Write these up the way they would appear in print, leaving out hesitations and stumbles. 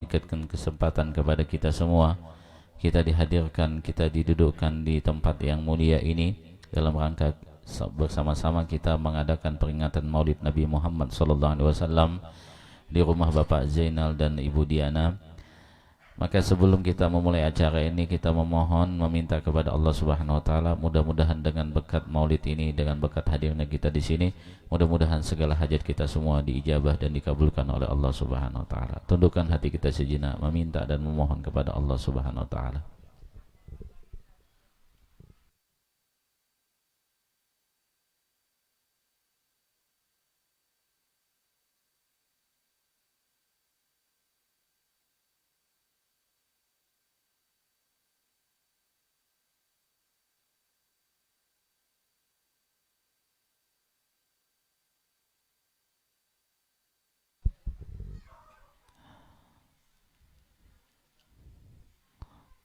memberikan kesempatan kepada kita semua. Kita dihadirkan, kita didudukkan di tempat yang mulia ini dalam rangka bersama-sama kita mengadakan peringatan Maulid Nabi Muhammad SAW di rumah Bapak Zainal dan Ibu Diana. Maka sebelum kita memulai acara ini, kita memohon meminta kepada Allah Subhanahu wa taala, mudah-mudahan dengan berkat Maulid ini, dengan berkat hadirnya kita di sini, mudah-mudahan segala hajat kita semua diijabah dan dikabulkan oleh Allah Subhanahu wa taala. Tundukkan hati kita sejenak meminta dan memohon kepada Allah Subhanahu wa taala.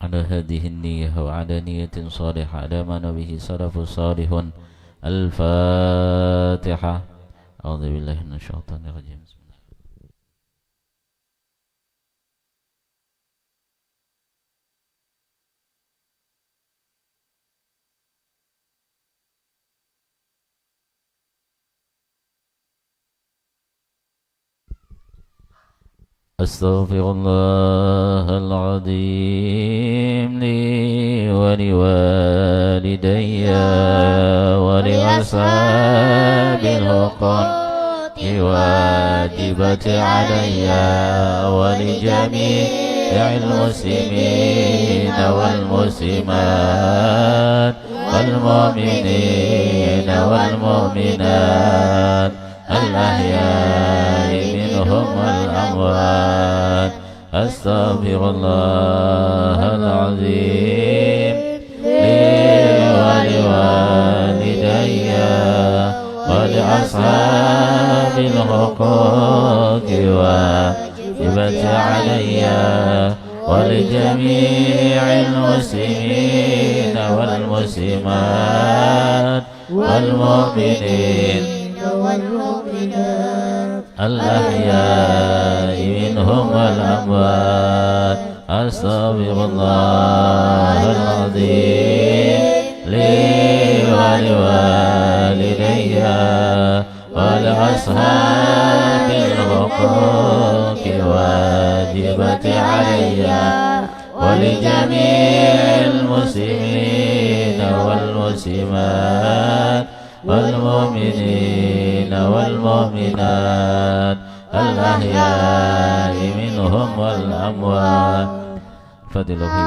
على هذه النية وعلى نية صالحة على ما به سلف صالح. الفاتحة. أعوذ بالله من الشيطان الرجيم. أستغفر الله العظيم لي ولوالدي ولأصحاب الحقوق واجبة علي ولجميع المسلمين والمسلمات والمؤمنين والمؤمنات الأحياء منهم والأموات. أستغفر الله العظيم لي ولوالدي ولأصحاب الحقوق واجبة علي ولجميع المسلمين والمسلمات والمؤمنين والمؤمنات الأحياء منهم والأموات. أستغفر الله العظيم لي ولوالدي ولأصحاب الحقوق واجبة علي ولجميع المسلمين والمسلمات والمؤمنين والمؤمنات الأحياء منهم والأموات. فضل في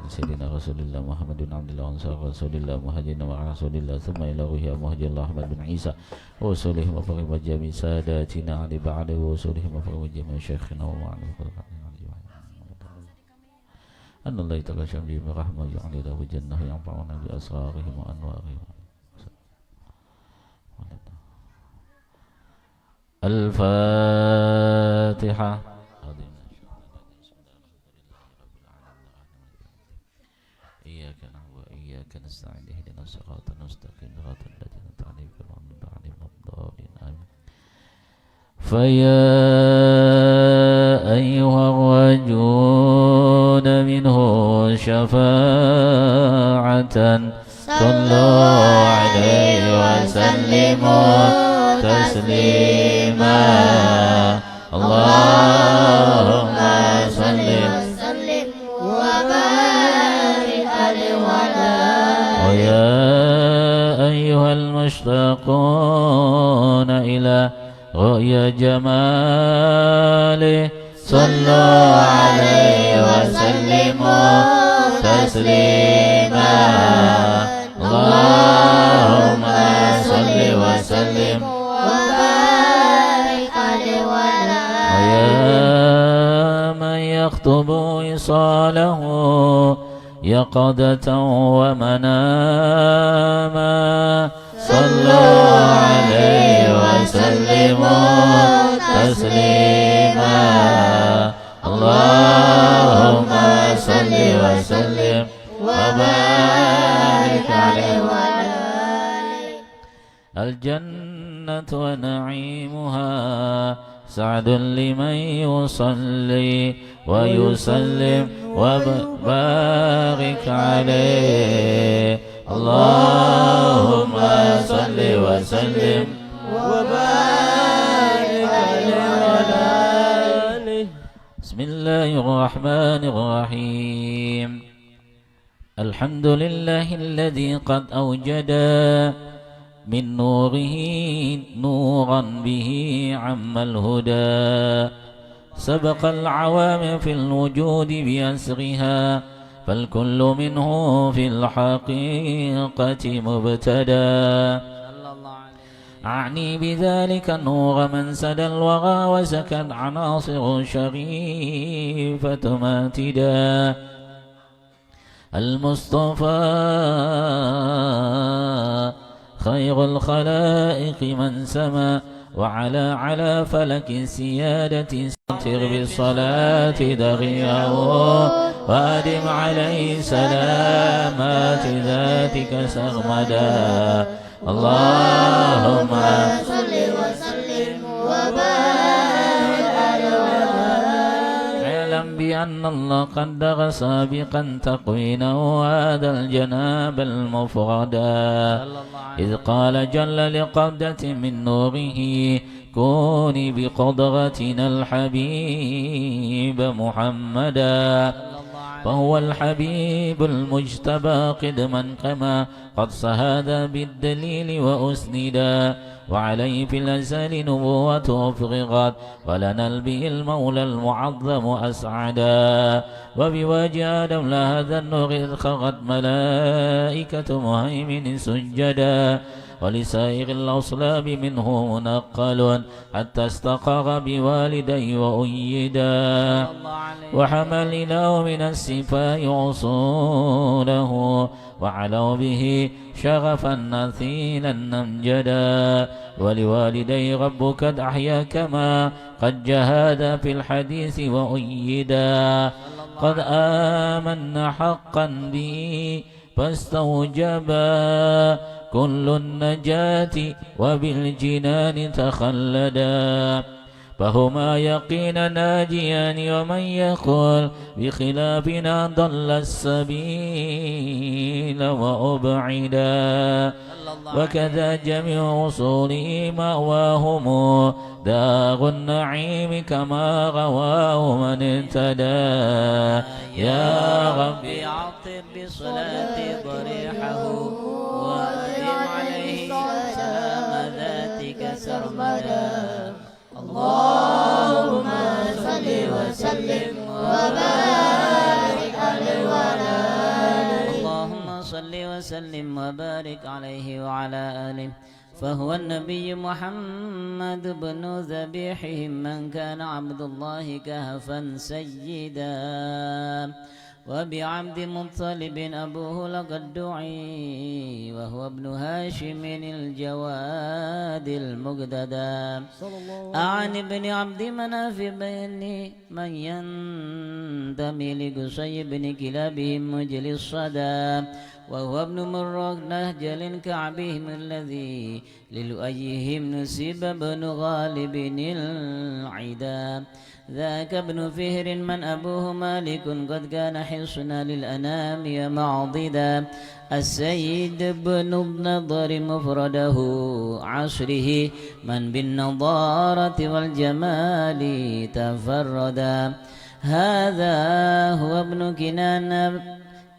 سيدنا رسول الله محمد بن عبد الله وانصار رسول الله مهاجرين مع رسول الله ثم إلى روحه مهاجر الله أحمد بن عيسى وصولهم وفرهم جميع ساداتنا علي بعده وصولهم وفرهم جميع شيخنا ومعنا أن الله تعالى شمله برحمة يعلي له جنة ينفعنا بأسرارهم وأنوارهم. الفاتحة. إياك نعبد وإياك نستعين اهدنا الصراط المستقيم صراط الذين أنعمت عليهم غير المغضوب عليهم ولا الضالين آمين. فيا أيها الرجون منه شفاعة صلوا عليه وسلموا تسليما. اللهم صل وسلم وبارك عليه وعلى آله. ويا أيها المشتاقون إلى رؤيا جماله صلوا عليه وسلموا تسليما. اللهم صل وسلم وبارك عليه وعلى آله. ويا من يخطب وصاله يقظة ومناما صلوا عليه وسلموا تسليما. اللهم صل وسلم وبارك عليه وعلى آله. الجنة ونعيمها سعد لمن يصلي ويسلم وبارك عليه اللهم صل وسلم وبارك عليه. بسم الله الرحمن الرحيم. الحمد لله الذي قد أوجد من نوره نورا به عم الهدى سبق العوام في الوجود بأسرها فالكل منه في الحقيقة مبتدى أعني بذلك النور من سدى الوغى وسكت عناصر شريفة ماتدا المصطفى خير الخلائق من سما وعلى على فلك السيادة سنتر بالصلاة دغيه وادم عليه سلامات ذاتك سرمدا اللهم صل وسلم وبارك عليه. اعلم بأن الله قدر سابقا تقوينه هذا الجناب المفردا إذ قال جل لقبضة من نوره كوني بقدرتنا الحبيب محمدا فهو الحبيب المجتبى قدما كما قد صهد بالدليل وأسندا وعليه في الأزل نبوته أفرغت ولنا به المولى المعظم أسعدا وبوجه آدم لهذا النور إذ خرت ملائكة مهيمن سجدا ولسائر الأصلاب منه منقل حتى استقر بوالديه وأيدا وحملناه من السفاء عصوله وعلوا به شغفا نثيلا نمجدا ولوالدي ربك أحيا كما قد جهاد في الحديث وأيدا قد آمن حقا به فاستوجبا كل النجاة وبالجنان تخلدا فهما يقين ناجيان ومن يقول بخلافنا ضل السبيل وأبعدا وكذا جميع وصوله مأواهم دار النعيم كما رواه من اهتدى يا ربي عطر بصلاة ضريحه وأدم عليه سلام ذاتك سرمدا اللهم صل وسلم وبارك عليه وعلى آله اللهم صل وسلم وبارك عليه وعلى آله فهو النبي محمد بن ذبيحهم من كان عبد الله كهفا سيدا وبعبد مطلب أبوه لقد دعي وهو ابن هاشم الجواد المقددا عن ابن عبد مناف بن من ينتمي لقصي بن كلابهم مجلي الصدى وهو ابن مروك نهجل كعبهم الذي للؤيهم نسب بن غالب العدا ذاك ابن فهر من أبوه مالك قد كان حصنا للأنام معضدا السيد بن نضر مفرده عصره من بالنضارة والجمال تفردا هذا هو ابن كنان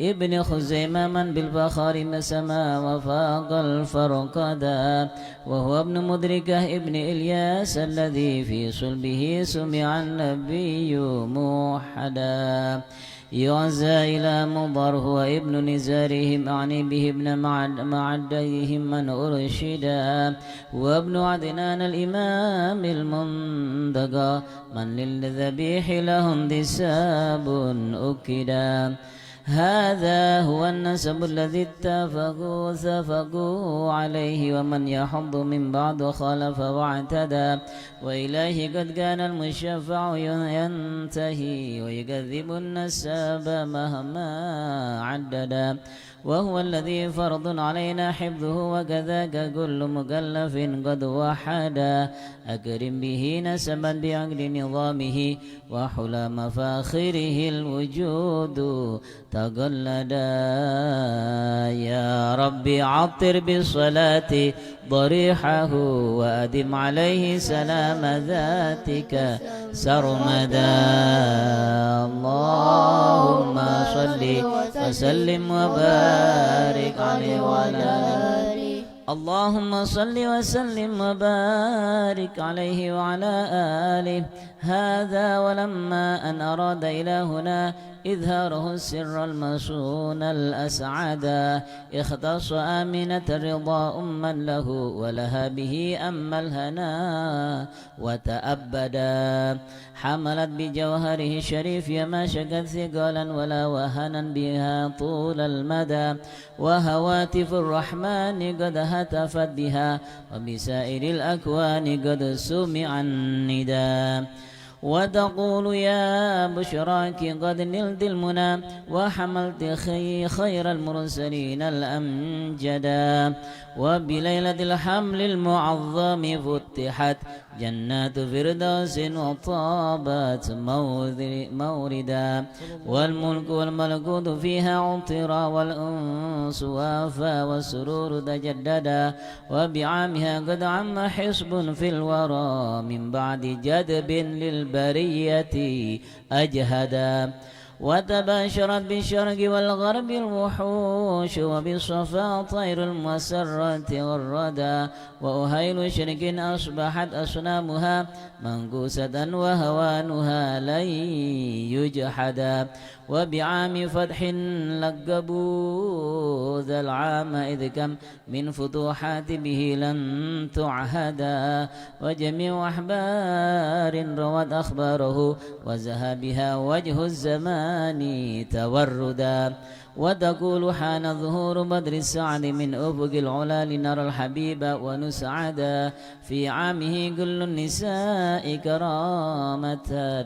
ابن خزيمة من بالفخار مسما وفاق الفرقدا وهو ابن مدركة ابن إلياس الذي في صلبه سمع النبي موحدا يعزى إلى مضر هو ابن نزارهم أعني به ابن معديهم من أرشدا وابن عدنان الإمام المنتقى من للذبيح لهم دساب أكدا هذا هو النسب الذي اتفقوا عليه، ومن يحض من بعد وخالف واعتدى وإليه قد كان المشفع ينتهي ويكذب النساب مهما عددا، وهو الذي فرض علينا حفظه وكذاك كل مكلف قد وحدا، أكرم به نسبا بعقد نظامه وحلى مفاخره الوجود تقلدا. يا ربي عطر بالصلاة ضريحه وأدم عليه سلام ذاتك سرمدا. اللهم صل وسلم وبارك عليه وعلى آله. اللهم صل وسلم وبارك عليه وعلى آله. هذا ولما أن أراد إلهنا إظهاره السر المصون الأسعدا، اختص آمنة الرضا أما له ولها به أما الهنا وتأبدا، حملت بجوهره الشريف ما شكت ثقالا ولا وهنا بها طول المدى، وهواتف الرحمن قد هتفت بها وبسائر الأكوان قد سمع الندى، وتقول يا بشراك قد نلت المنى وحملت خير المرسلين الأمجدا، وبليلة الحمل المعظم فتحت جنات فردوس وطابت موردا، والملك والملكوت فيها عطرا والأنس وافى والسرور تجددا، وبعامها قد عم حصب في الورى من بعد جدب للبرية أجهدا، وتباشرت بالشرق والغرب الوحوش وبالصفا طير المسرة والردى، وأهيل شرك أصبحت أصنامها منكوسة وهوانها لن يجحدا، وبعام فتح لقبوا ذا العام إذ كم من فتوحات به لن تعهدا، وجميع أحبار روت أخباره وزهى بها وجه الزمان توردا، وتقول حان ظهور بدر السعد من أفق العلا لنرى الحبيب ونسعدا، في عامه كل النساء كرامة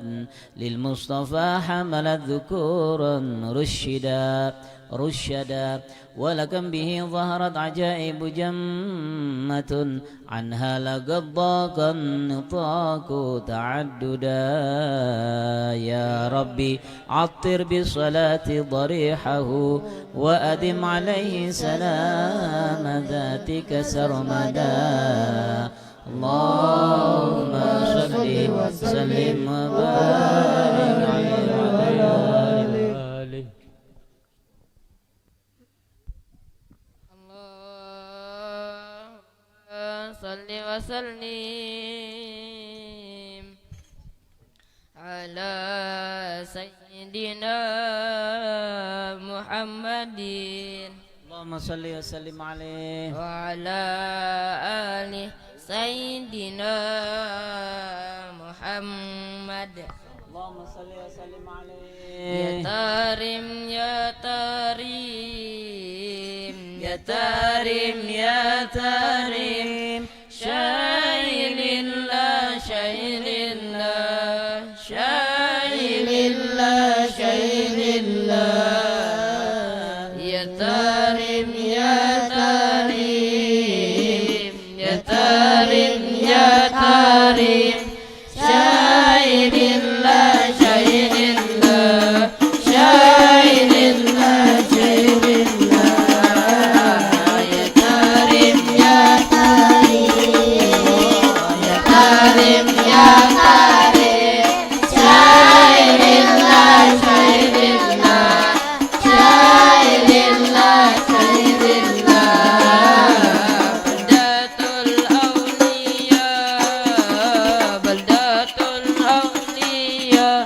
للمصطفى حملت ذكورا رشدا، ولكم به ظهرت عجائب جمة عنها لقد ضاق النطاق تعددا. يا ربي عطر بالصلاة ضريحه وأدم عليه سلام ذاتك سرمدا. اللهم صل وسلم وبارك عليه وعلى آله. صل وسلم على سيدنا محمد، اللهم صل وسلم عليه وعلى آل سيدنا محمد. اللهم صل وسلم عليه. يا تارم يا تاريم يا تارم يا تارم شايل الله شايل الله شايل الله شايل الله، يا تارم يا تاريم يا تارم يا تاريم شايل الله شايل الله شايل الله شايل الله، يا تارم يا تاريم يا تارم يا تاريم شايل الله شايل الله شايل الله شايل الله، بلدة الأولياء بلدة الأولياء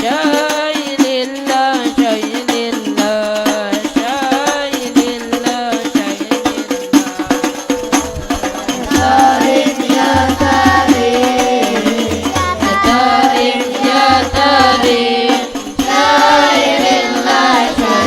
شايل الله شايل الله شايل الله شايل الله، يا تارم يا تاريم يا تارم شايل الله شايل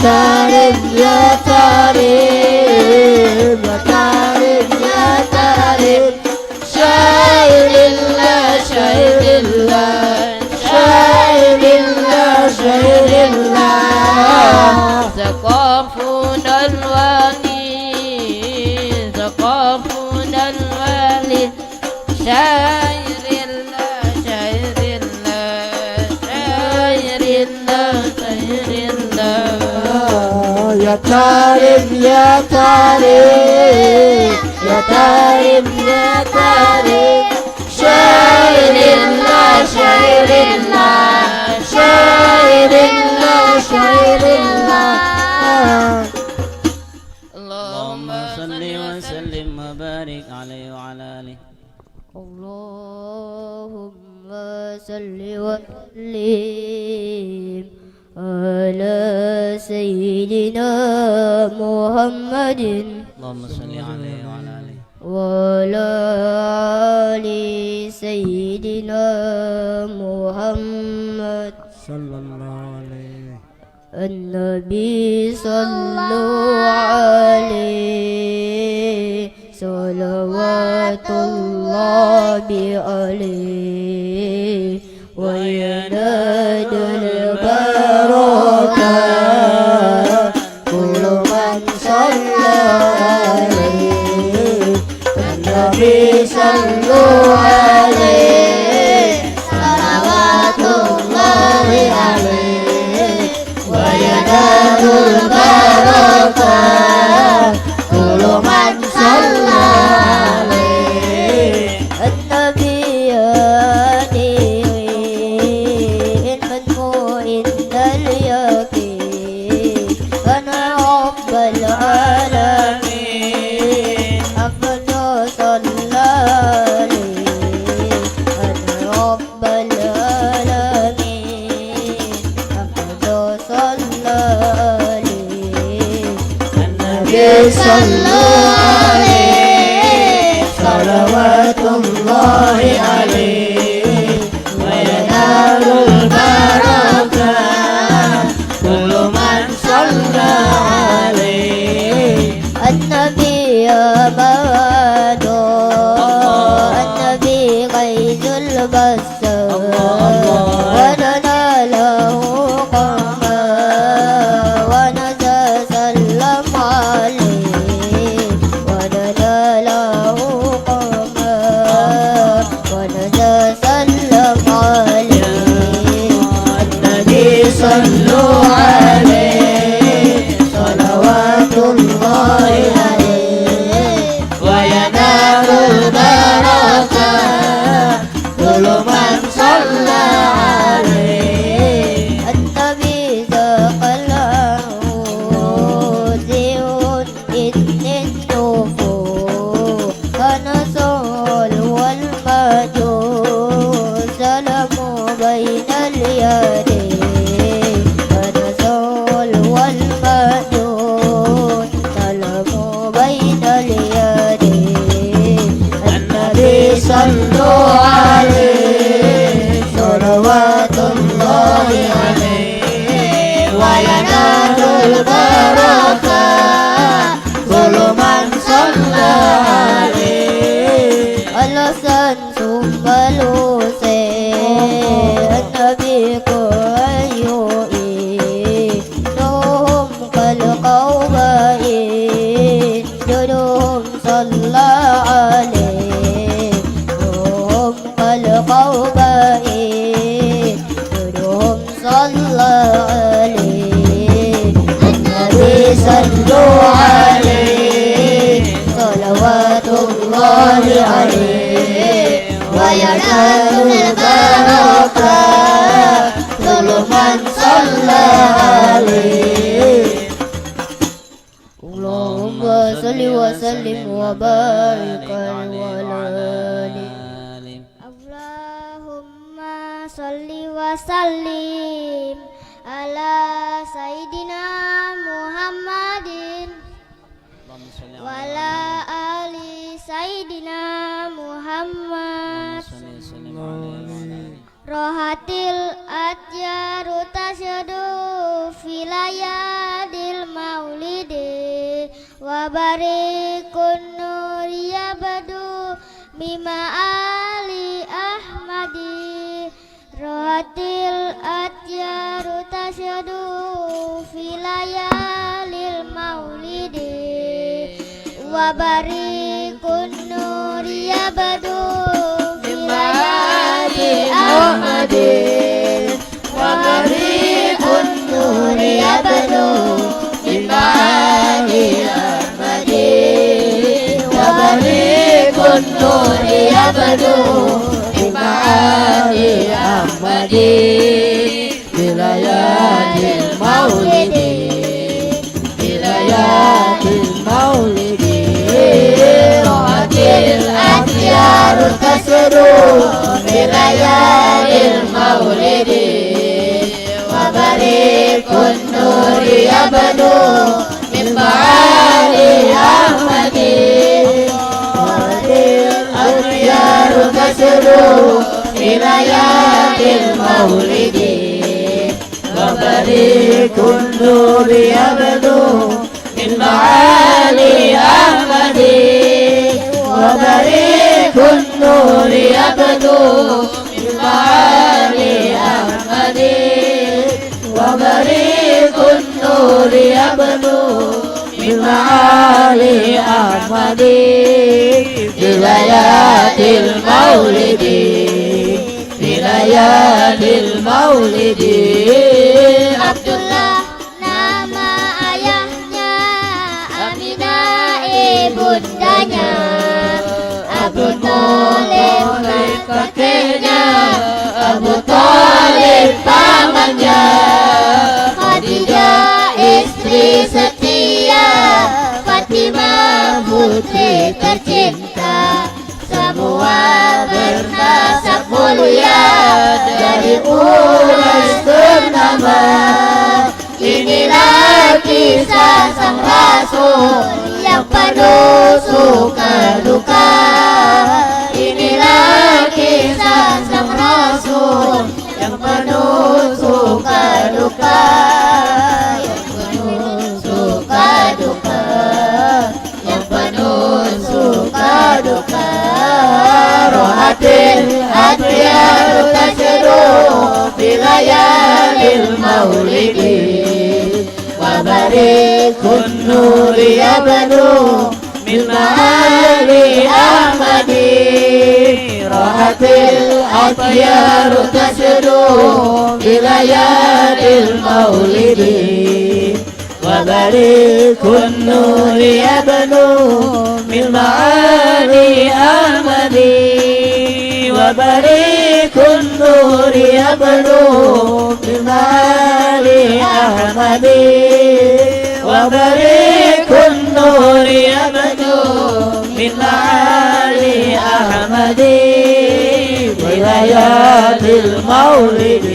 كريم يا كريم يا كريم يا كريم شايل الله شايل الله شايل الله شايل الله ثقافنا الولي ثقافنا الولي شايل الله شايل الله شايل الله شايل الله يا كريم يا كريم يا كريم يا كريم شايل الله شايل الله شايل الله شايل الله اللهم صل وسلم وبارك عليه وعلى آله. اللهم صل وسلم على سيدنا محمد اللهم صل عليه وعلى آله. وعلى آل سيدنا محمد صلى الله عليه النبي صلوا عليه صلوات الله عليه وينال البركة كل من صلى عليه النبي صلوا عليه صلوات الله عليه وينال البركة كل من صلى عليه النبي يدين مدموع اليقين أنا رب العالمين أفضل صلى عليه أنا رب العالمين أفضل صلى عليه النبي صلوا عليه صلوات الله عليه وينال البركة كل من صلى عليه النبي أماد النبي غيث البصر ولنا له قمر ونزى سلم عليه ولنا له قمر ونزى سلم عليه النبي صلوا عليه صلوات الله عليه وينال البركة كل من صلى عليه النبي ذاق العود إذن النفوس فنصل والمجوس سلموا بين اليدين فنصل والمجوس سلموا بين اليدين النبي صلوا عليه صلوات الله عليه وينال البركة كل من صلى عليه الحسن ثم الحسين النبي قريئين نورهم كالقوبين جدهم صلى عليه نورهم كالقوبين جدهم صلى عليه النبي صلوا عليه صلوات الله عليه وينال البركة كل من صلى عليه اللهم صل وسلم وبارك عليه اللهم صل وسلم على سيدنا محمد اللهم صل وعلى آل سيدنا محمد وسلم عليه. rohatil atyaru tasyadu filayadil وبريق النور يبدو بمعالي أحمد روحت الأطيار تشهد في ليالي المولد وبريق النور يبدو في ليالي أحمد وبريق النور يبدو في ليالي أحمد وبريق النور يبدو في ليالي أحمد في ليالي المولد في ليالي المولد روحت الأطيار تسرو في ليالي المولد وبريق النور يبدو من معالي أحمد روحت الأطيار تسرو في ليالي المولد وبريق النور يبدو من معالي أحمد وبريق النور يبدو من معالي أحمد وبريق النور يبدو من معالي أحمد في ليالي المولد في ليالي المولد Abdullah nama ayahnya, Aminah ibundanya, Abu Thalib kakeknya, Abu Thalib pamannya, Khadijah istri setia, Fatimah putri tercinta, semua bernasab mulia dari Quraisy ternama. Inilah kisah sang Rasul yang penuh suka duka. Inilah kisah sang Rasul yang penuh suka duka. Yang penuh suka duka. Yang penuh suka duka. Rohatil adiyar tasyaru fi layalil maulidi وبريق النور يبدو من معالي أحمد راحت الأطيار تشدو بليالي المولد وبريق النور يبدو من معالي أحمد وبريق النور يبدو من معالي أحمد وبريق النور يبدو من معالي أحمد بليالي المولد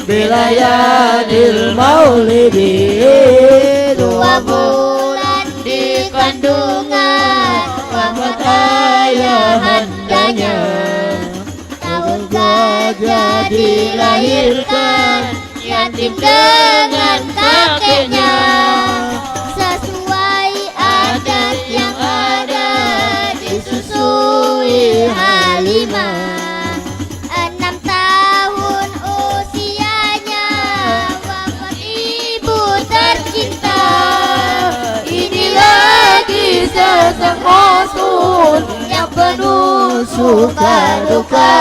بليالي المولد dua bulan di kandungan Muhammad ayahandanya tahun gajah dilahirkan yatim dengan kakeknya sesuai adat yang ada disusui Halimah 6 tahun usianya wafat ibu tercinta. Inilah kisah sang Rasul yang penuh suka duka.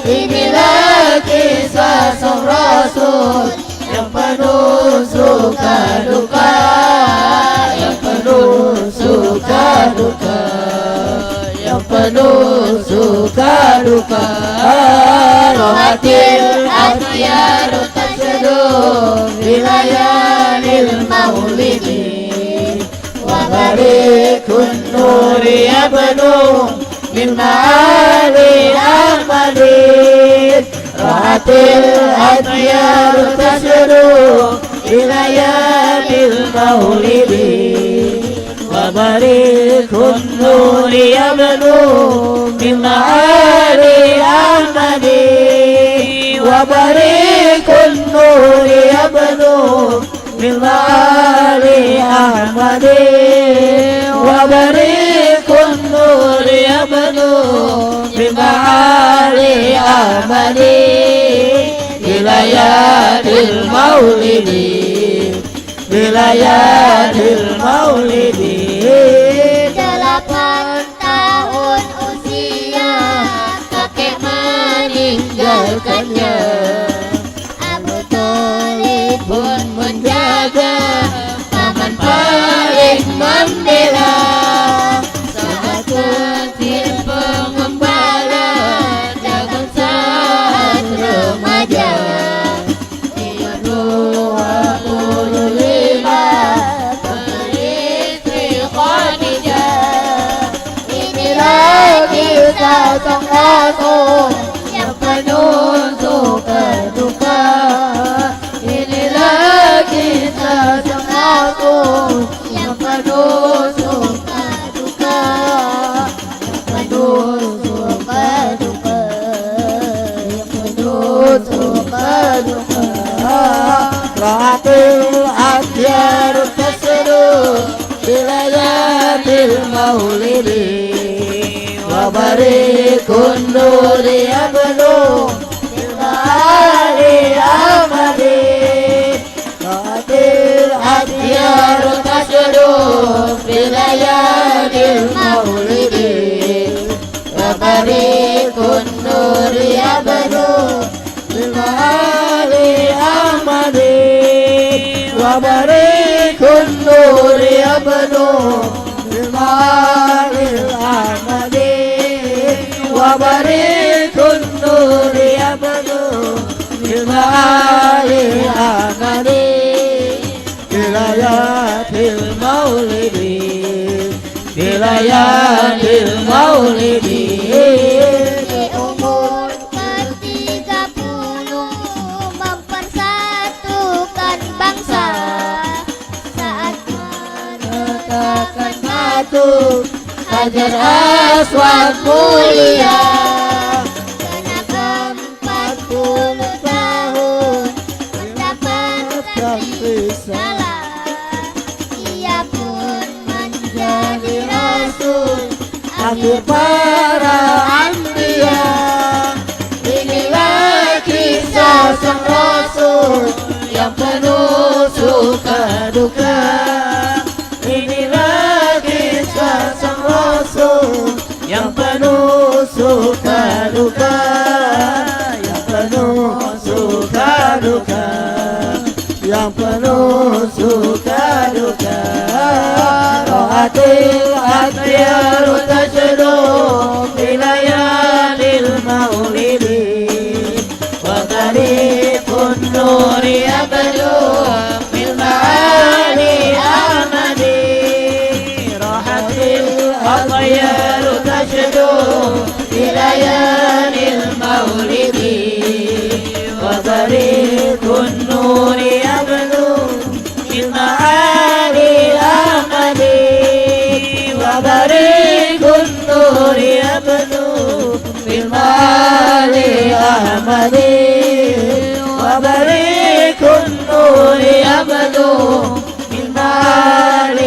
Inilah kisah sang Rasul yang penuh suka duka. Yang penuh suka duka. Yang penuh suka duka. Rohatil adiyar tasyadu bilayalil maulidi وبريق النور يبدو من معالي أحمد راحت الأطيار تشدو بليالي المولد وبريق النور يبدو من معالي أحمد وبريق النور يبدو من آل أحمد وبريق النور يبدو من آل أحمد بليالي المولد بليالي المولد 8 tahun usia kakek meninggalkannya. Abu Thalib pun menjaga, paman paling membela. Sahabat kecil pengembala, dagang saat remaja. Dia 25 beristri Khadijah. Inilah kisah sang Rasul yang penuh suka duka. Inilah kisah sang Rasul yang penuh suka duka. Yang penuh suka duka. Yang penuh suka duka. Ra'atul adyar tasru bilayatil maulidi wa barikun nuri yablu bil ali amadi. Ra'atul adyar tasru bilayatil maulidi wa barikun nuri yablu bil ali amadi. وبريق النور يبدو بمال الأحمد وبريق النور يبدو بمال الأحمد بليات المولد بليات المولد. Di umur ke-30 mempersatukan bangsa. Saat menegakkan Satu Hajar Aswad mulia tenaga 40 tahun mendapatkan risalah. Ia pun menjadi rasul akhir para anbiya. Inilah kisah sang Rasul yang penuh suka duka. Inilah kisah sang Rasul yang penuh suka duka. Yang penuh suka duka. Yang penuh suka duka. Rohatil adyar tasdu bilayalil maulidi wa tariqun nuri yabdu bil ma'ali amadi. Rohatil adyar tasdu bilayalil maulidi wa tariqun nuri yabdu bil ma'ali amadi. وبريق النور يبدو بالمال أحمدي وبريق النور يبدو بالمال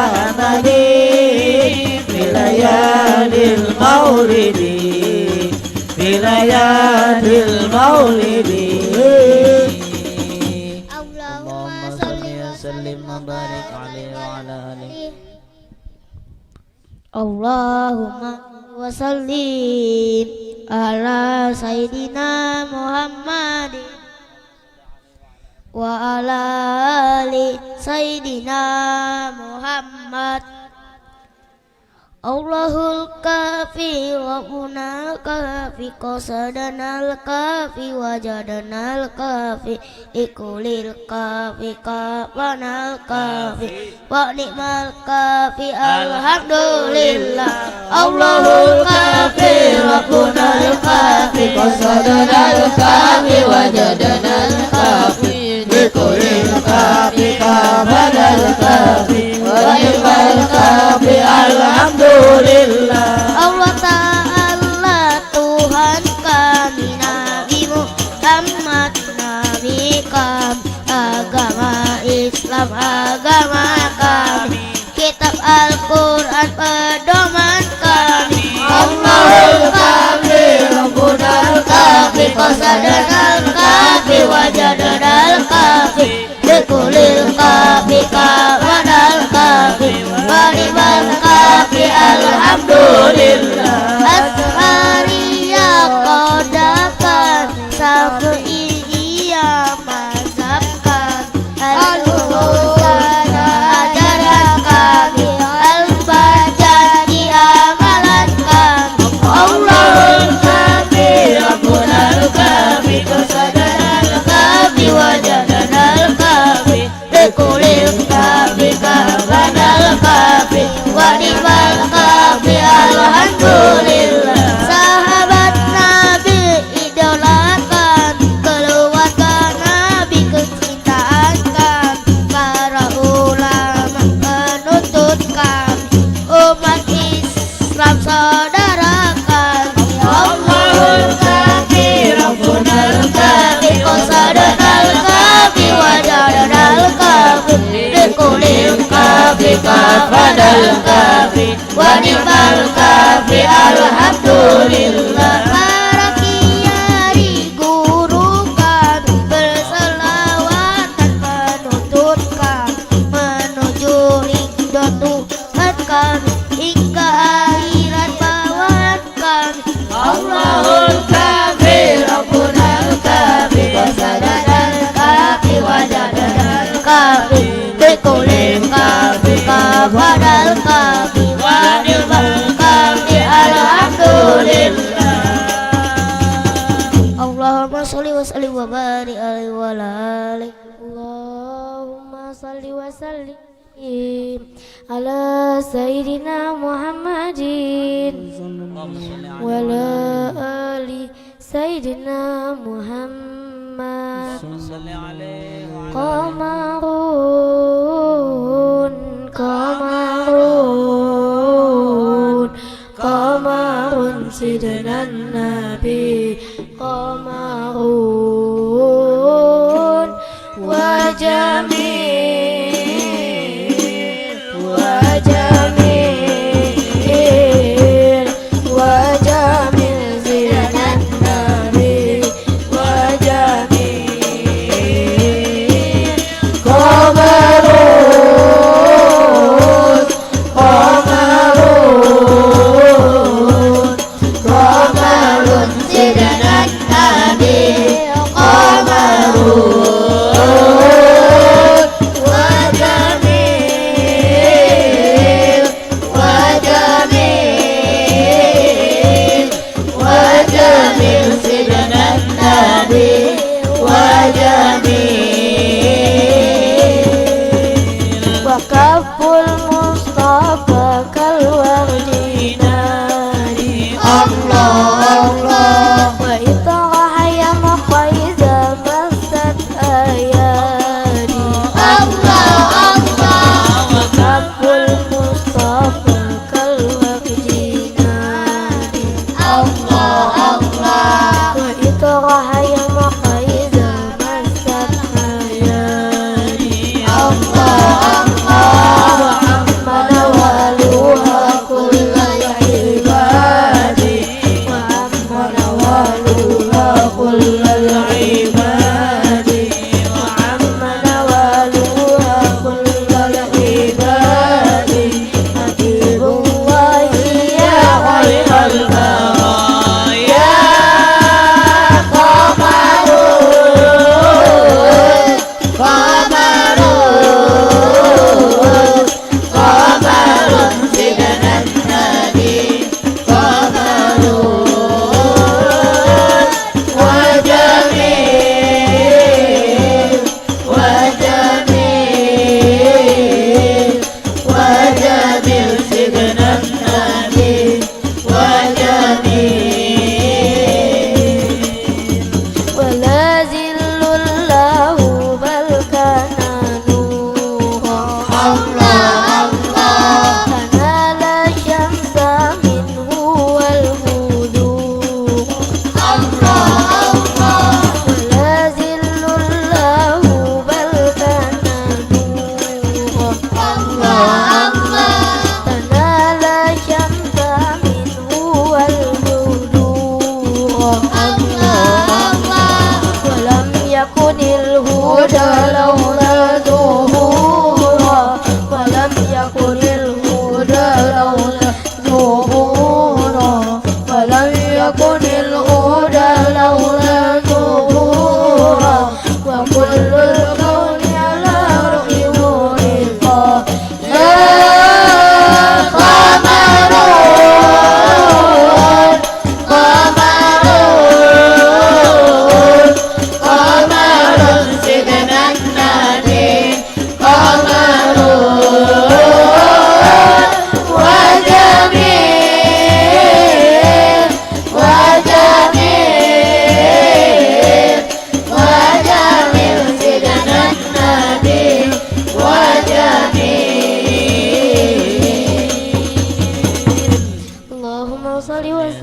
أحمدي بليالي المولد بليالي المولد. Allahumma salli wa sallim wa barik alaihi wa ala alihi. Allahumma wa sallim ala Sayyidina Muhammad wa ala ali Sayyidina Muhammad. Allahul kafi Rabbunal kafi qasadanal kafi wajadanal kafi ikulil kafi kafanal kafi wa ni'mal kafi alhamdulillah. Allahul kafi Rabbunal kafi qasadanal kafi wajadanal kafi ikulil kafi kafanal kafi wa ni'mal kafi alhamdulillah. Allah Ta'ala Tuhan kami, Nabi Muhammad Nabi kami, agama Islam Tuhan pedoman kami. Allahul Kafi Rabbunal Kafi Qasadanal Kafi Wajadanal Kafi Likulil Kafi Kawanal Kafi Walibal Kafi Alhamdulillah. Asharia kodakan Syafi'i iya mazhabkan. Al-Husana ajaran kami, Al-Bajaj amalan kami. Allahul Kafi Rabbunal Kafi Qasadanal Kafi Wajadanal Kafi Likulil Kafi Kawanal Kafi Walibal Kafi Alhamdulillah. Sahabat Nabi idolakan, keluarga Nabi kecintaan kami. Para ulama menuntut kami, umat Islam saudara kami. Allahul Kafi Rabbunal Kafi Qasadanal Kafi Wajadanal Kafi Likulil Kafi Kawanal Kafi Walibal Kafi Alhamdulillah. Para kiai guru kami berselawatan menuntut kami menuju ridho Tuhan kami hingga akhirat bawan kami. Allahul Kafi Rabbunal Kafi Qasadanal Kafi Wajadanal Kafi Likulil Kafi Kawanal Kafi Walibal Kafi Alhamdulillah. Allahumma sholli wa sallim wa barik alaihi wa ala alihi. Allahumma sholli wa sallim ala sayyidina Muhammadin wa ala ali sayyidina Muhammad. Qamarun qamarun qamarun sidnan nabi qamarun wa jamil wa jamil wa jamil sidnan nabi wa jamil Qamarun Qamarun Qamarun Sidnan Nabi Qamarun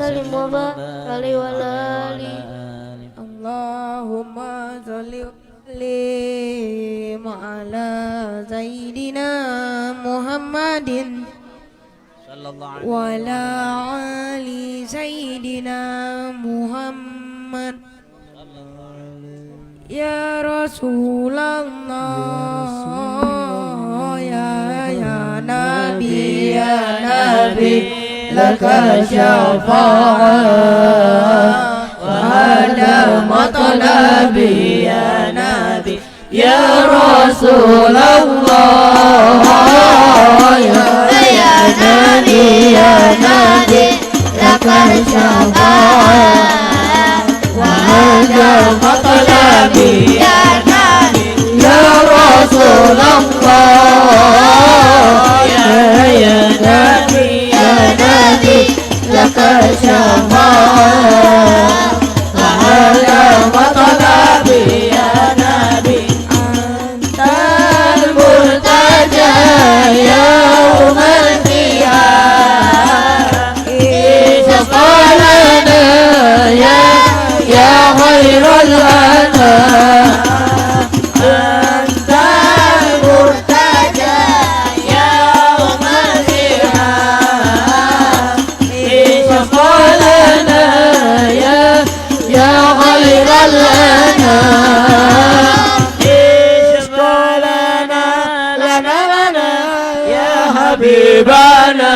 وسلم وبارك عليه وعلى آله. Allahumma sholli wa sallim ala Sayyidina Muhammadin wa ala ali Sayyidina Muhammad. Ya Rasulullah, ya Nabi, laka syafa'ah wa hada matlabi ya Nabi, ya Rasulullah, ya Nabi, laka syafa'ah wa hada matlabi ya Nabi, ya Rasulullah, ya Nabi, laka syafa'ah wa hada matlabi ya Nabi, antal murtaja yaumal qiyamah, isqalana ya khairul anam, antal murtaja yaumal qiyamah, isqalana ya khairul anam, isqalana lana ya habibana,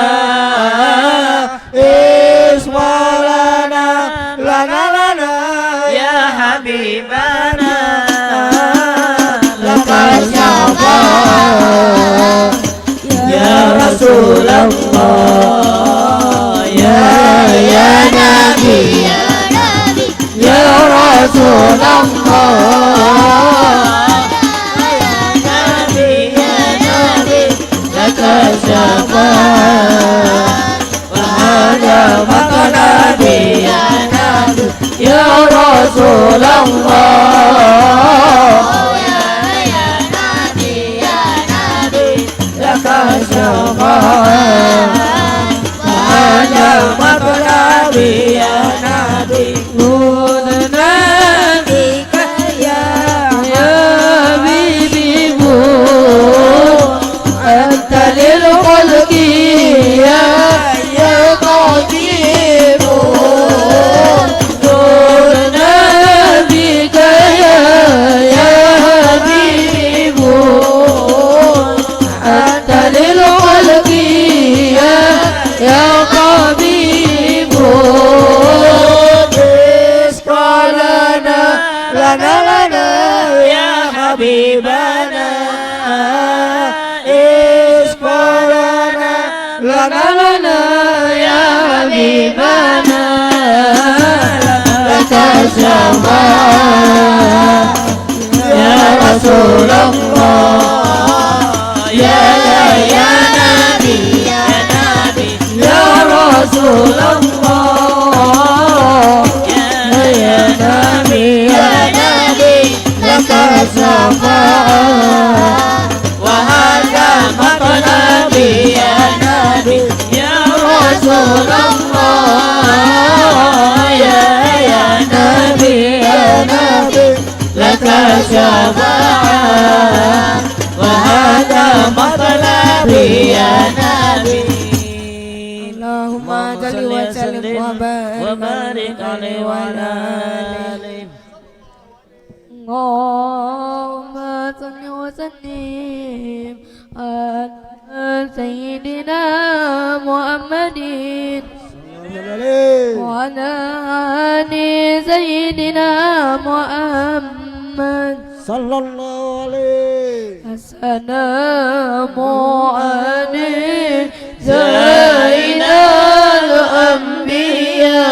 isqalana lana ya habibana, laka syafa'ah ya Rasulullah, ya Nabi, ya Rasulullah, ya Nabi, laka syafa'ah wa hada matlabi ya Nabi, ya Rasulullah, ya Nabi, laka syafa'ah wa hada matlabi ya Nabi, nurna bika ya habibibu, anta lil khalqi ya qadibu, nurna bika ya habibibu, anta lil khalqi ya qadibu, isqalana lana ya habibana, isqalana lana ya habibana, laka syafa'ah ya Rasulullah, ya Nabi, ya Rasulullah, ya Nabi, laka syafa'ah wa hada matlabi ya Nabi, ya Rasulullah, ya Nabi, laka syafa'ah wa hada matlabi ya Nabi. Allahumma salli wa sallim wa barik alaihi wa ala alihi. Allahumma salli wa sallim ala Sayyidina Muhammadin wa ala ali Sayyidina Muhammad sallallahu alaihi. Assalamu alaikum Zainal Anbiya,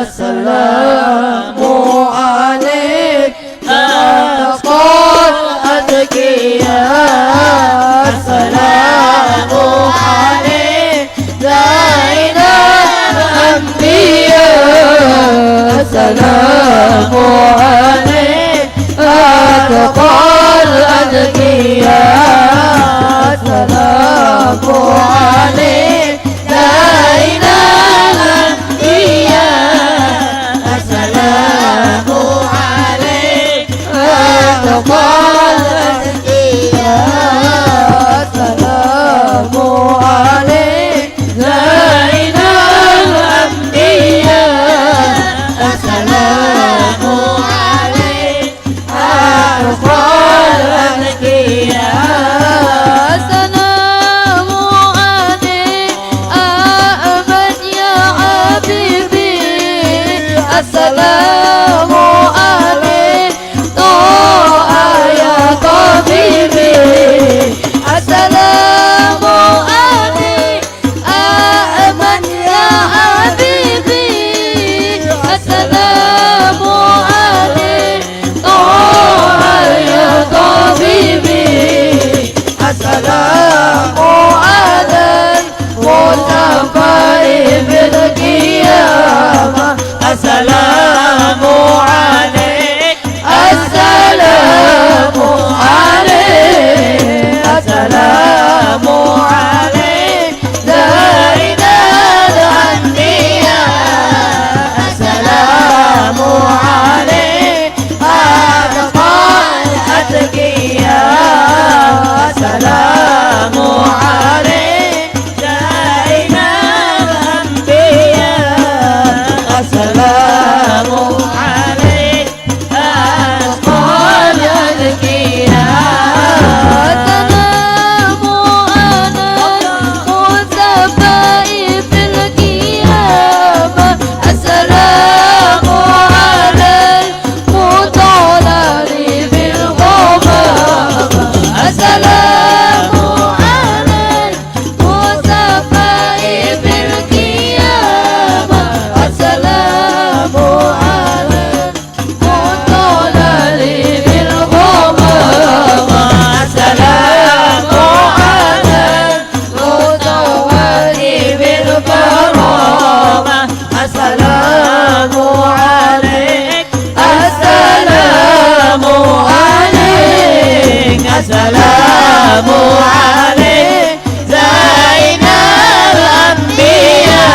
assalamu alaikum Asqal Adkiya, assalamu alaikum Zainal Anbiya, assalamu alaikum Asqal Adkiya, assalamu alaikum Zainal Assalamu alaik Toha ya Tabibi. Assalamu alaik Ahmad ya Habibi. Assalamu alaik Toha ya Tabibi. Assalamu alaik Mustafa'i bil qiyamah. Assalamu alaik. Assalamu alaik. Assalamu alaik Zainal Anbiya. Assalamu alaik Atqal Atqiya. Assalamu alaik Zainal Anbiya. Assalamu alaik Atqal Atqiya. Assalamu alaik Mustafa'i fil qiyamah. Assalamu alaik Mutolali bil ghamamah. Assalamu alaik Mustafa'i fil qiyamah. Assalamu alaik Mutolali bil ghamamah. Assalamu alaik Mutawali bil karamah. Assalamu alaik. Assalamu alaik. Assalamu alaik Zainal Anbiya.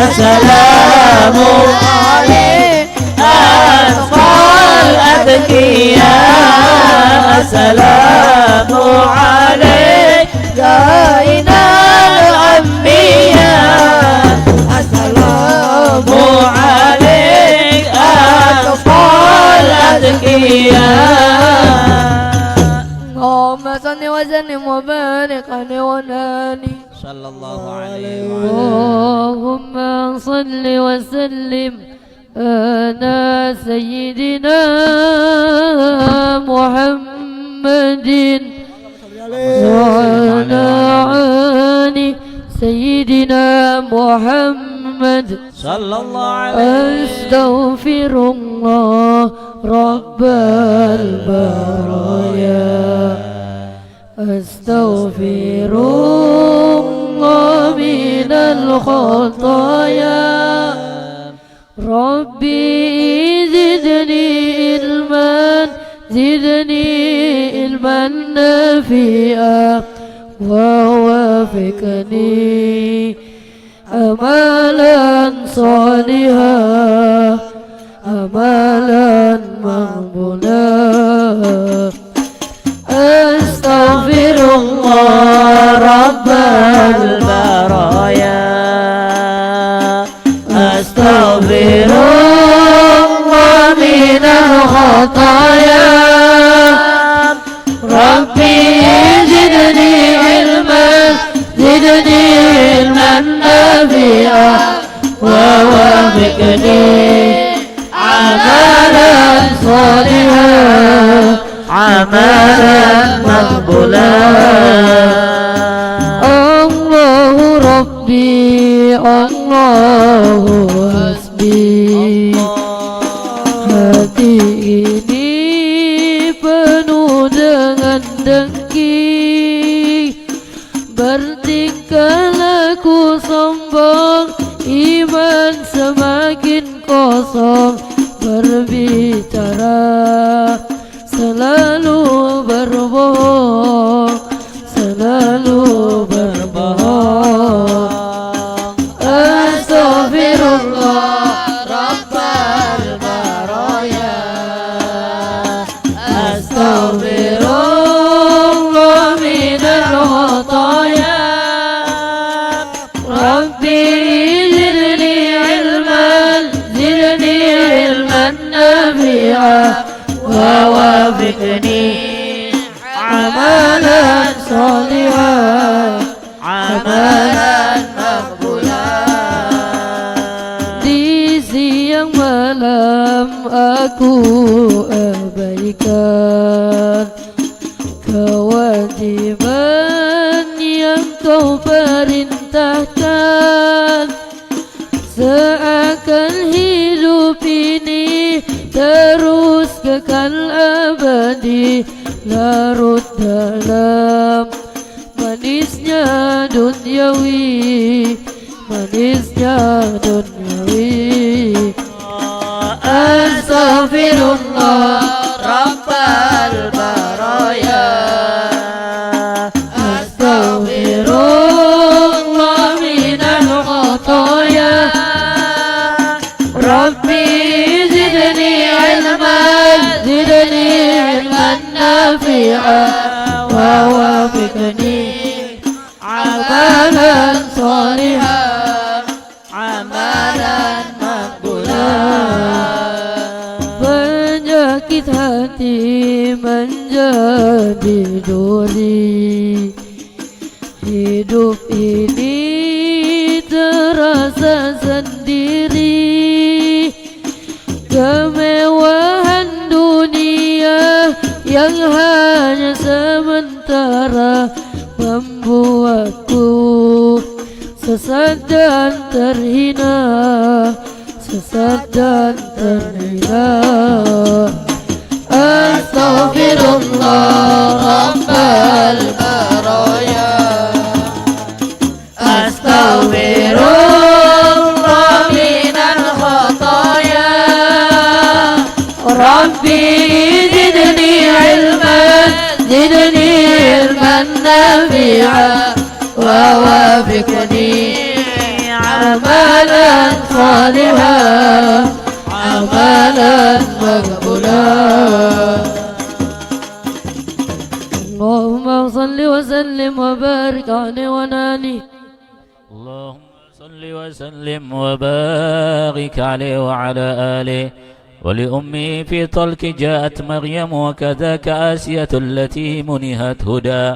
Assalamu alaik Atqal Atqiya. Assalamu alaik Zainal Anbiya. Assalamu alaik Atqal Atqiya. Allahumma salli wa sallim wa barik alaihi wa alihi. Sallallahu alaihi wa اللهم صل وسلم على سيدنا محمد وعلى آل سيدنا محمد. sallallahu alaihi أستغفر الله رب البرايا. أستغفر الله من الخطايا. ربي زدني علما زدني علما نافعا ووافقني أمالا صالحا أمالا مقبولا. أستغفر الله رب البرايا. أستغفر الله من الخطايا. ربي زدني علما زدني علما نافعا ووفقني عملا صالحا عملا مقبولا. الله ربي الله hasbi. Hati ini penuh dengan dengki, bertingkah laku sombong, iman semakin kosong, berbicara selalu berbohong, selalu berbohong. Astaghfirullah Rabbal baraya. Astaghfirullah minal khataya. Rabbi zidni ilman zidni ilman nafi'a wa wafiqni amalan salihan amalan maqbulan. Di siang aku abaikan kewajiban yang kau perintahkan. Seakan hidup ini terus kekal abadi, larut dalam manisnya duniawi, manisnya duniawi. Astaghfirullah Rabbal baraya, astaghfirullah minal khataya. Rabbi zidni ilman, zidni ilman nafi'a, wa wafiqni amalan salihan, amalan makbulan. Penyakit hati menjadi duri, hidup ini terasa sendiri. Kemewahan dunia yang hanya sementara membuatku sesat dan terhina, sesat dan terhina. Astaghfirullah Rabbal baraya, astaghfirullah minal khataya. Rabbi zidni ilman, zidni ilman nafi'a, wa wafiqni amalan salihan, amalan makbulan. Allahumma salli wa sallim wa barik alaihi wa alihi. اللهم صل وسلم وبارك عليه وعلى آله. ولأمي في طلق جاءت مريم وكذاك آسية التي منهت هدى،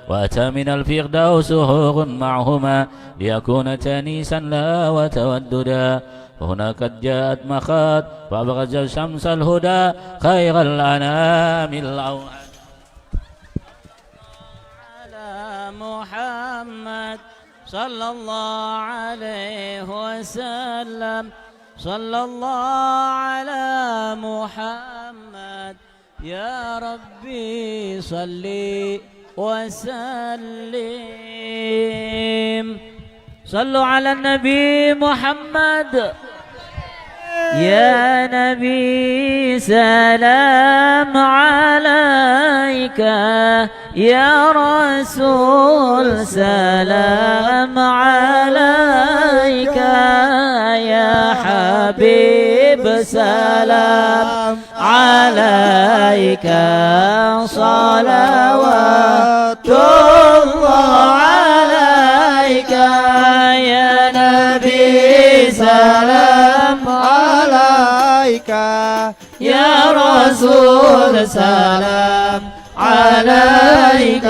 وأتى من الفردوس حور معهما ليكون تانيسا لا وتوددا. وهنا قد جاءت مخاض فأبرز شمس الهدى خير الأنام الأوعد. على محمد صلى الله عليه وسلم، صلى الله على محمد. يا ربي صلي وسلم. صلوا على النبي محمد. يا نبي سلام عليك، يا رسول سلام عليك، يا حبيب سلام عليك، صلوات الله عليك. يا نبي سلام عليك، يا رسول سلام عليك،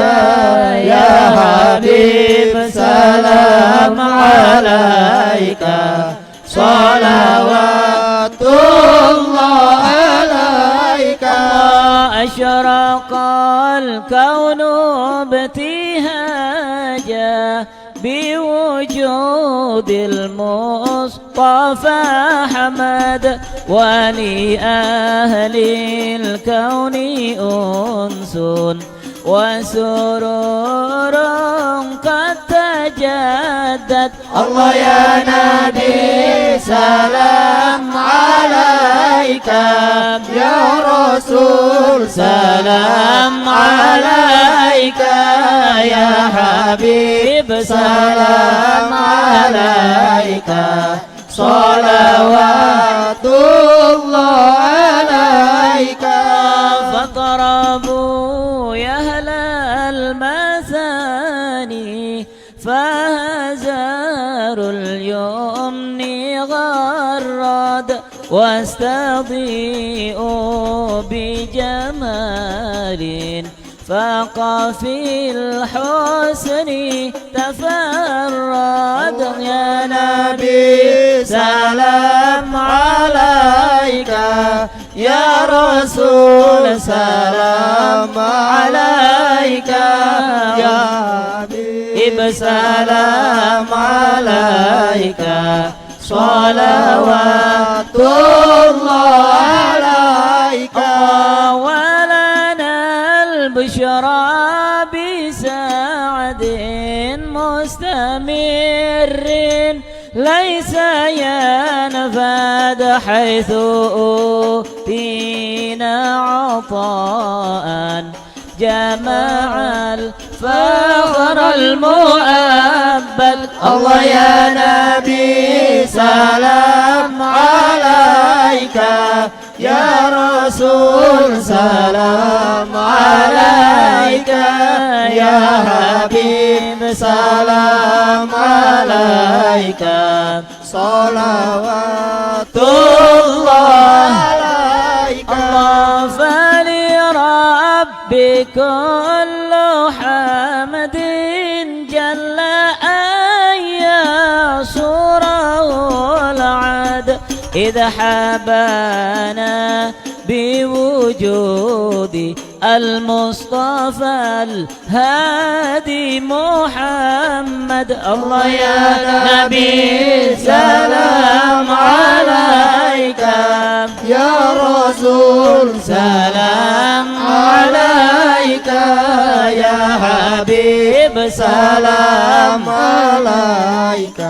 يا حبيب سلام عليك، صلوات الله عليك. أشرق الكون ابتهاجا بوجود المصطفى حمد، ولأهل الكون أنس وسرور قد تجدد. الله يا نبي سلام عليك، يا رسول سلام عليك، يا حبيب سلام عليك، صلوات الله عليك. فاضربوا يا أهل المثاني فهزار اليمن غرد، واستضيئوا بجمال فقفي الحسن تفرد. يا نبي سلام عليك، يا رسول سلام عليك يا حبيب سلام عليك صلوات الله عليك ولنا البشرى بسعد مستمر ليس ينفد حيث أوتينا عطاء جمع الفخر المؤبد الله يا نبي سلام عليك يا رسول سلام عليك يا حبيب سلام عليك صلوات الله عليك الله فلرب كل حمد جل أن يصوره العد إذا حبانا بوجود المصطفى الهادي محمد الله يا نبي سلام عليك يا رسول سلام عليك يا حبيب سلام عليك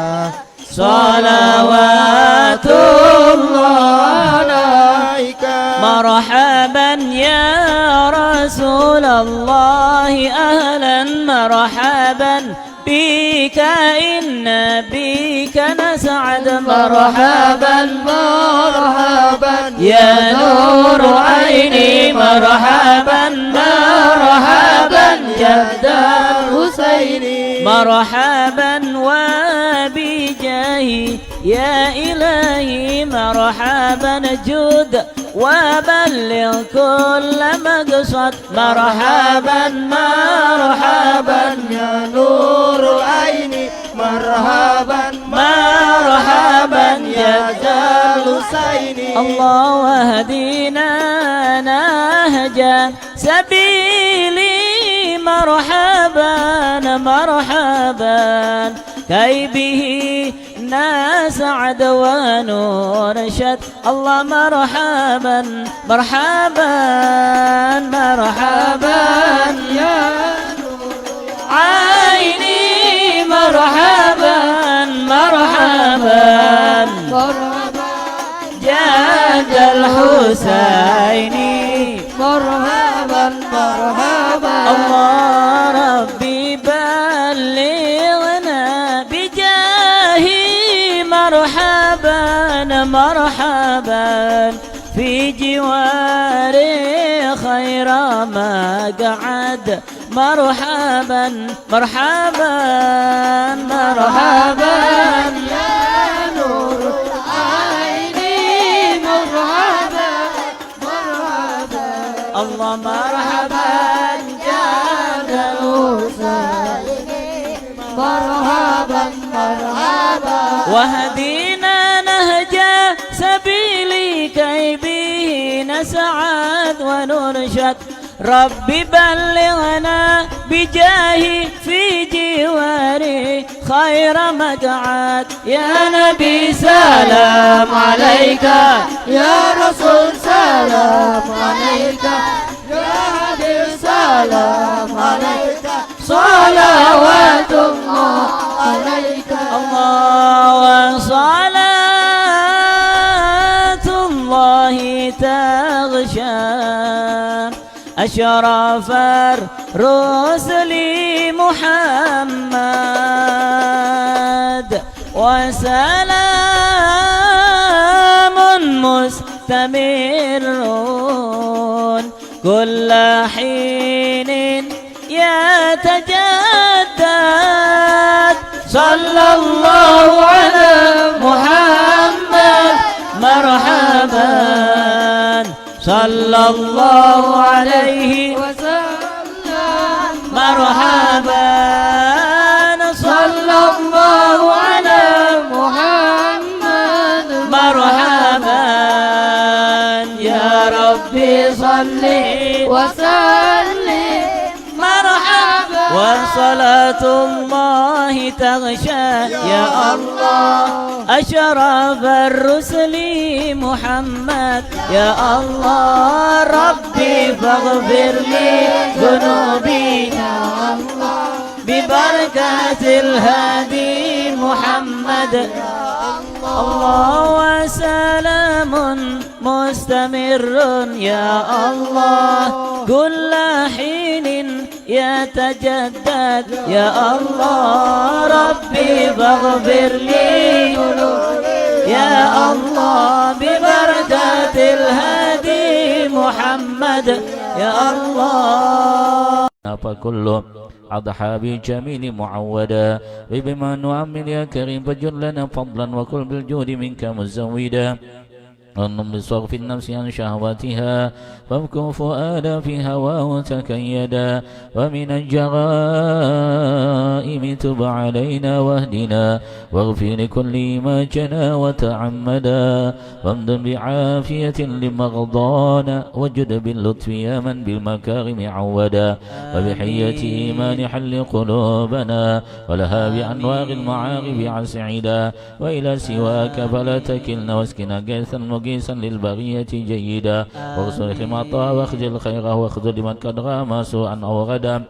صلوات الله عليك مرحبا يا رسول الله أهلا مرحبا بك إن بك نسعد مرحبا مرحبا يا نور عيني مرحبا مرحبا جد الحسين مرحبا وبجاهي يا إلهي مرحبا جود وبلغ كل مقصد مرحبا مرحبا يا نور عيني مرحبا مرحبا يا جل حسيني الله واهدينا نهجا سبيلي مرحبا مرحبا كي به نسعد ونرشد الله مرحبا مرحبا مرحبا يا عيني مرحبا مرحبا مرحبا جاد الحسيني مرحبا مرحبا الله ربي بلغنا بجاهي مرحبا مرحبا في جواري خير ما قعد مرحبا مرحبا مرحبا يا نور عيني مرحبا مرحبا الله مرحبا جاد الحسين مرحبا مرحبا وهدينا نهجا سبيلي كي به نسعد ونرشد ربي بلغنا بجاهي في جواري خير مقعد يا نبي سلام عليك يا رسول سلام عليك يا حبيب سلام عليك صلوات الله عليك الله وصلاة الله تغشى أشرف الرسل محمد وسلام مستمر كل حين يتجدد صلى الله على محمد مرحبا صلى الله عليه وسلم مرحبا صلى الله على محمد مرحبا يا صلي وسلم مرحبا وصلاة الله تغشى يا الله أشرف الرسل محمد يا الله ربي فاغفر لي ذنوبي ببركة الهادي محمد الله وسلام مستمر يا الله كل حين يتجدد يا الله ربي فاغفر لي يا الله ببركة الهادي محمد يا الله فكل أضحى بجميل معودا بما نؤمن يا كريم فجر لنا فضلا وكل بالجود منك مزودا وانم بصرف النفس عن شهواتها فامكن فؤادا في هواه تكيدا ومن الجرائم تب علينا واهدنا واغفر لكل ما جنى وتعمدا وامدن بعافية لمرضانا وجد باللطف يا من بالمكارم عودا وبحية إيمان حل قلوبنا ولها بأنوار المعارف عسعدا وإلى سواك فلا تكلنا واسكنا قيثا مقيسا للبغية جيدا واغسل خماطا واخجل خيره واخذل لمن قد غام سوءا أو غدا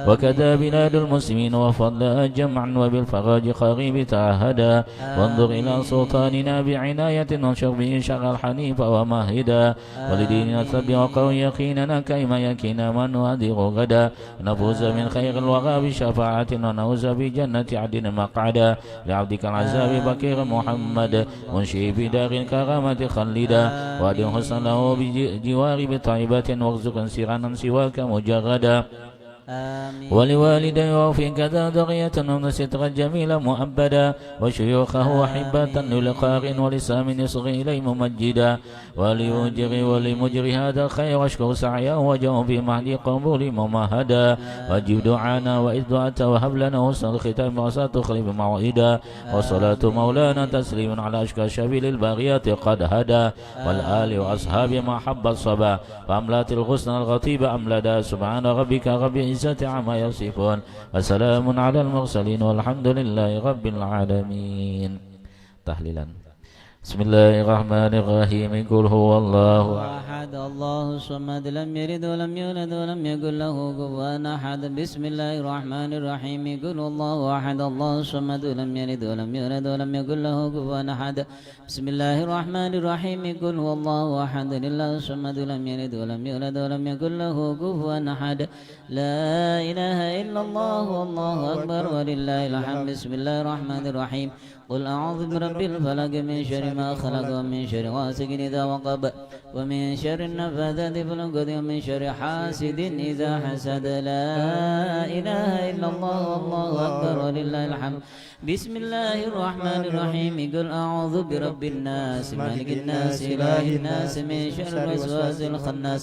وكذا بلاد المسلمين وفضلها جمعا وبالفراج قريب تعهدا وانظر إلى سلطاننا بعناية وانشر به شر الحنيف ومهدا ولديننا ثبت وقوي يقيننا كيما يكينا من نهدر غدا نفوز من خير الوغى بشفاعة ونوز بجنة عدن مقعدا لعبدك العزاب بكير محمد منشئ بدار الكرامة خلدا وادن حسن له بجوار بطيبة وارزق سرانا سواك مجردا ولوالدي وفي كذا ذرية سترا جميلا مؤبدا وشيوخه وحبة للقار ولسام يصغي إليه ممجدا وليجري ولمجري هذا الخير واشكر سعيه وجهه في مهدي قبول ممهدا واجب دعانا وإذ دعت وهب لنا حسن الختام وسا تخلف موعدا وصلاة مولانا تسليم على أشكى شبيل الباغيات قد هدى والآل وأصحاب ما حب الصبا فأملات الغصن الغطيب أملدا سبحان ربك رب العزة عما يصفون وسلام على المرسلين والحمد لله رب العالمين. تحليلا بسم الله الرحمن الرحيم قل هو الله أحد الله الصمد لم يلد ولم يولد ولم يكن له كفوا أحد بسم الله الرحمن الرحيم قل الله أحد الله الصمد لم يلد ولم يولد ولم يكن له كفوا أحد بسم الله الرحمن الرحيم قل هو الله أحد لله الصمد لم يلد ولم يولد ولم يكن له كفوا أحد لا إله إلا الله والله أكبر ولله الحمد بسم الله الرحمن الرحيم قل أعوذ برب الفلق من شر ما خلق ومن شر غاسق إذا وقب ومن شر النفاثات في العقد ومن شر حاسد إذا حسد لا إله إلا الله والله أكبر ولله الحمد بسم الله الرحمن الرحيم قل أعوذ برب الناس مالك الناس إله الناس من شر الوسواس الخناس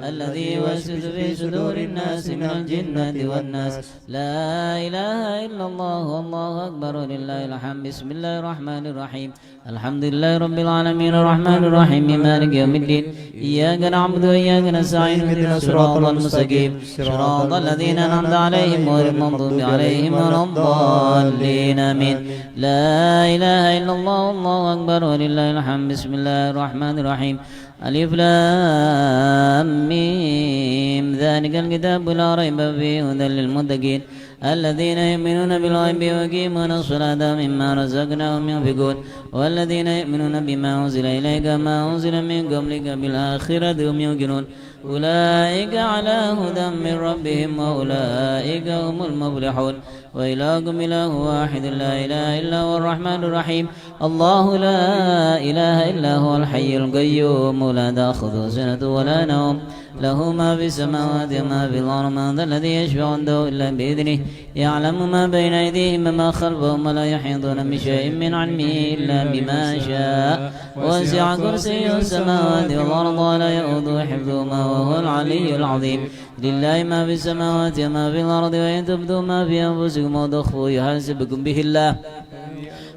الذي يوسوس في صدور الناس من الجنة والناس لا إله إلا الله والله أكبر ولله الحمد بسم الله الرحمن الرحيم الحمد لله رب العالمين الرحمن الرحيم مالك يوم الدين إياك نعبد وإياك نستعين اهدنا الصراط المستقيم صراط الذين أنعمت عليهم غير المغضوب عليهم ولا الضالين آمين لا إله إلا الله والله أكبر ولله الحمد بسم الله الرحمن الرحيم ألف لام ميم ذلك الكتاب لا ريب فيه هدى للمتقين الذين يؤمنون بالغيب ويقيمون الصلاة مما رزقناهم ينفقون والذين يؤمنون بما أنزل إليك ما أنزل من قبلك بالآخرة هم يوقنون أولئك على هدى من ربهم وأولئك هم المفلحون وإلهكم إله واحد لا إله إلا هو الرحمن الرحيم الله لا إله إلا هو الحي القيوم لا تأخذه سنة ولا نوم له ما في السماوات وما في الأرض من ذا الذي يشفع عنده إلا بإذنه يعلم ما بين أيديهم وما خلفهم ولا يحيطون بشيء من علمه إلا بما شاء وسع كرسيه السماوات والأرض ولا يؤوده حفظهما وهو العلي العظيم لله ما في السماوات وما في الأرض وإن تبدوا ما في أنفسكم وتخفوه يحاسبكم به الله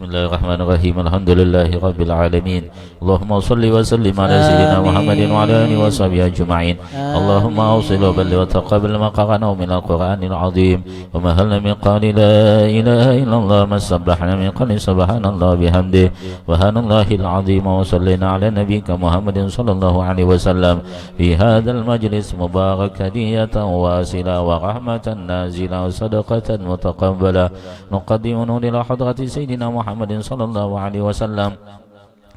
Bismillahirrahmanirrahim. Alhamdulillahirabbil alamin. Allahumma shalli wa sallim ala sayyidina Muhammadin wa ala alihi wa sahbihi ajma'in. Allahumma awsil wa balligh wa taqabbal ma qara'nahu min al-Qur'anil azim wa ma halna min qawli la ilaha illallah ma sabbahna min qawli subhanallah bihamdihi wa hanallahil azim wa sallina ala nabiyyika Muhammadin sallallahu alaihi wasallam fi hadzal majlis mubarak hadiyatan wasila wa rahmatan nazila wa sadaqatan mutaqabbala nuqaddimu ila hadrati sayyidina Muhammadin sallallahu alaihi wasallam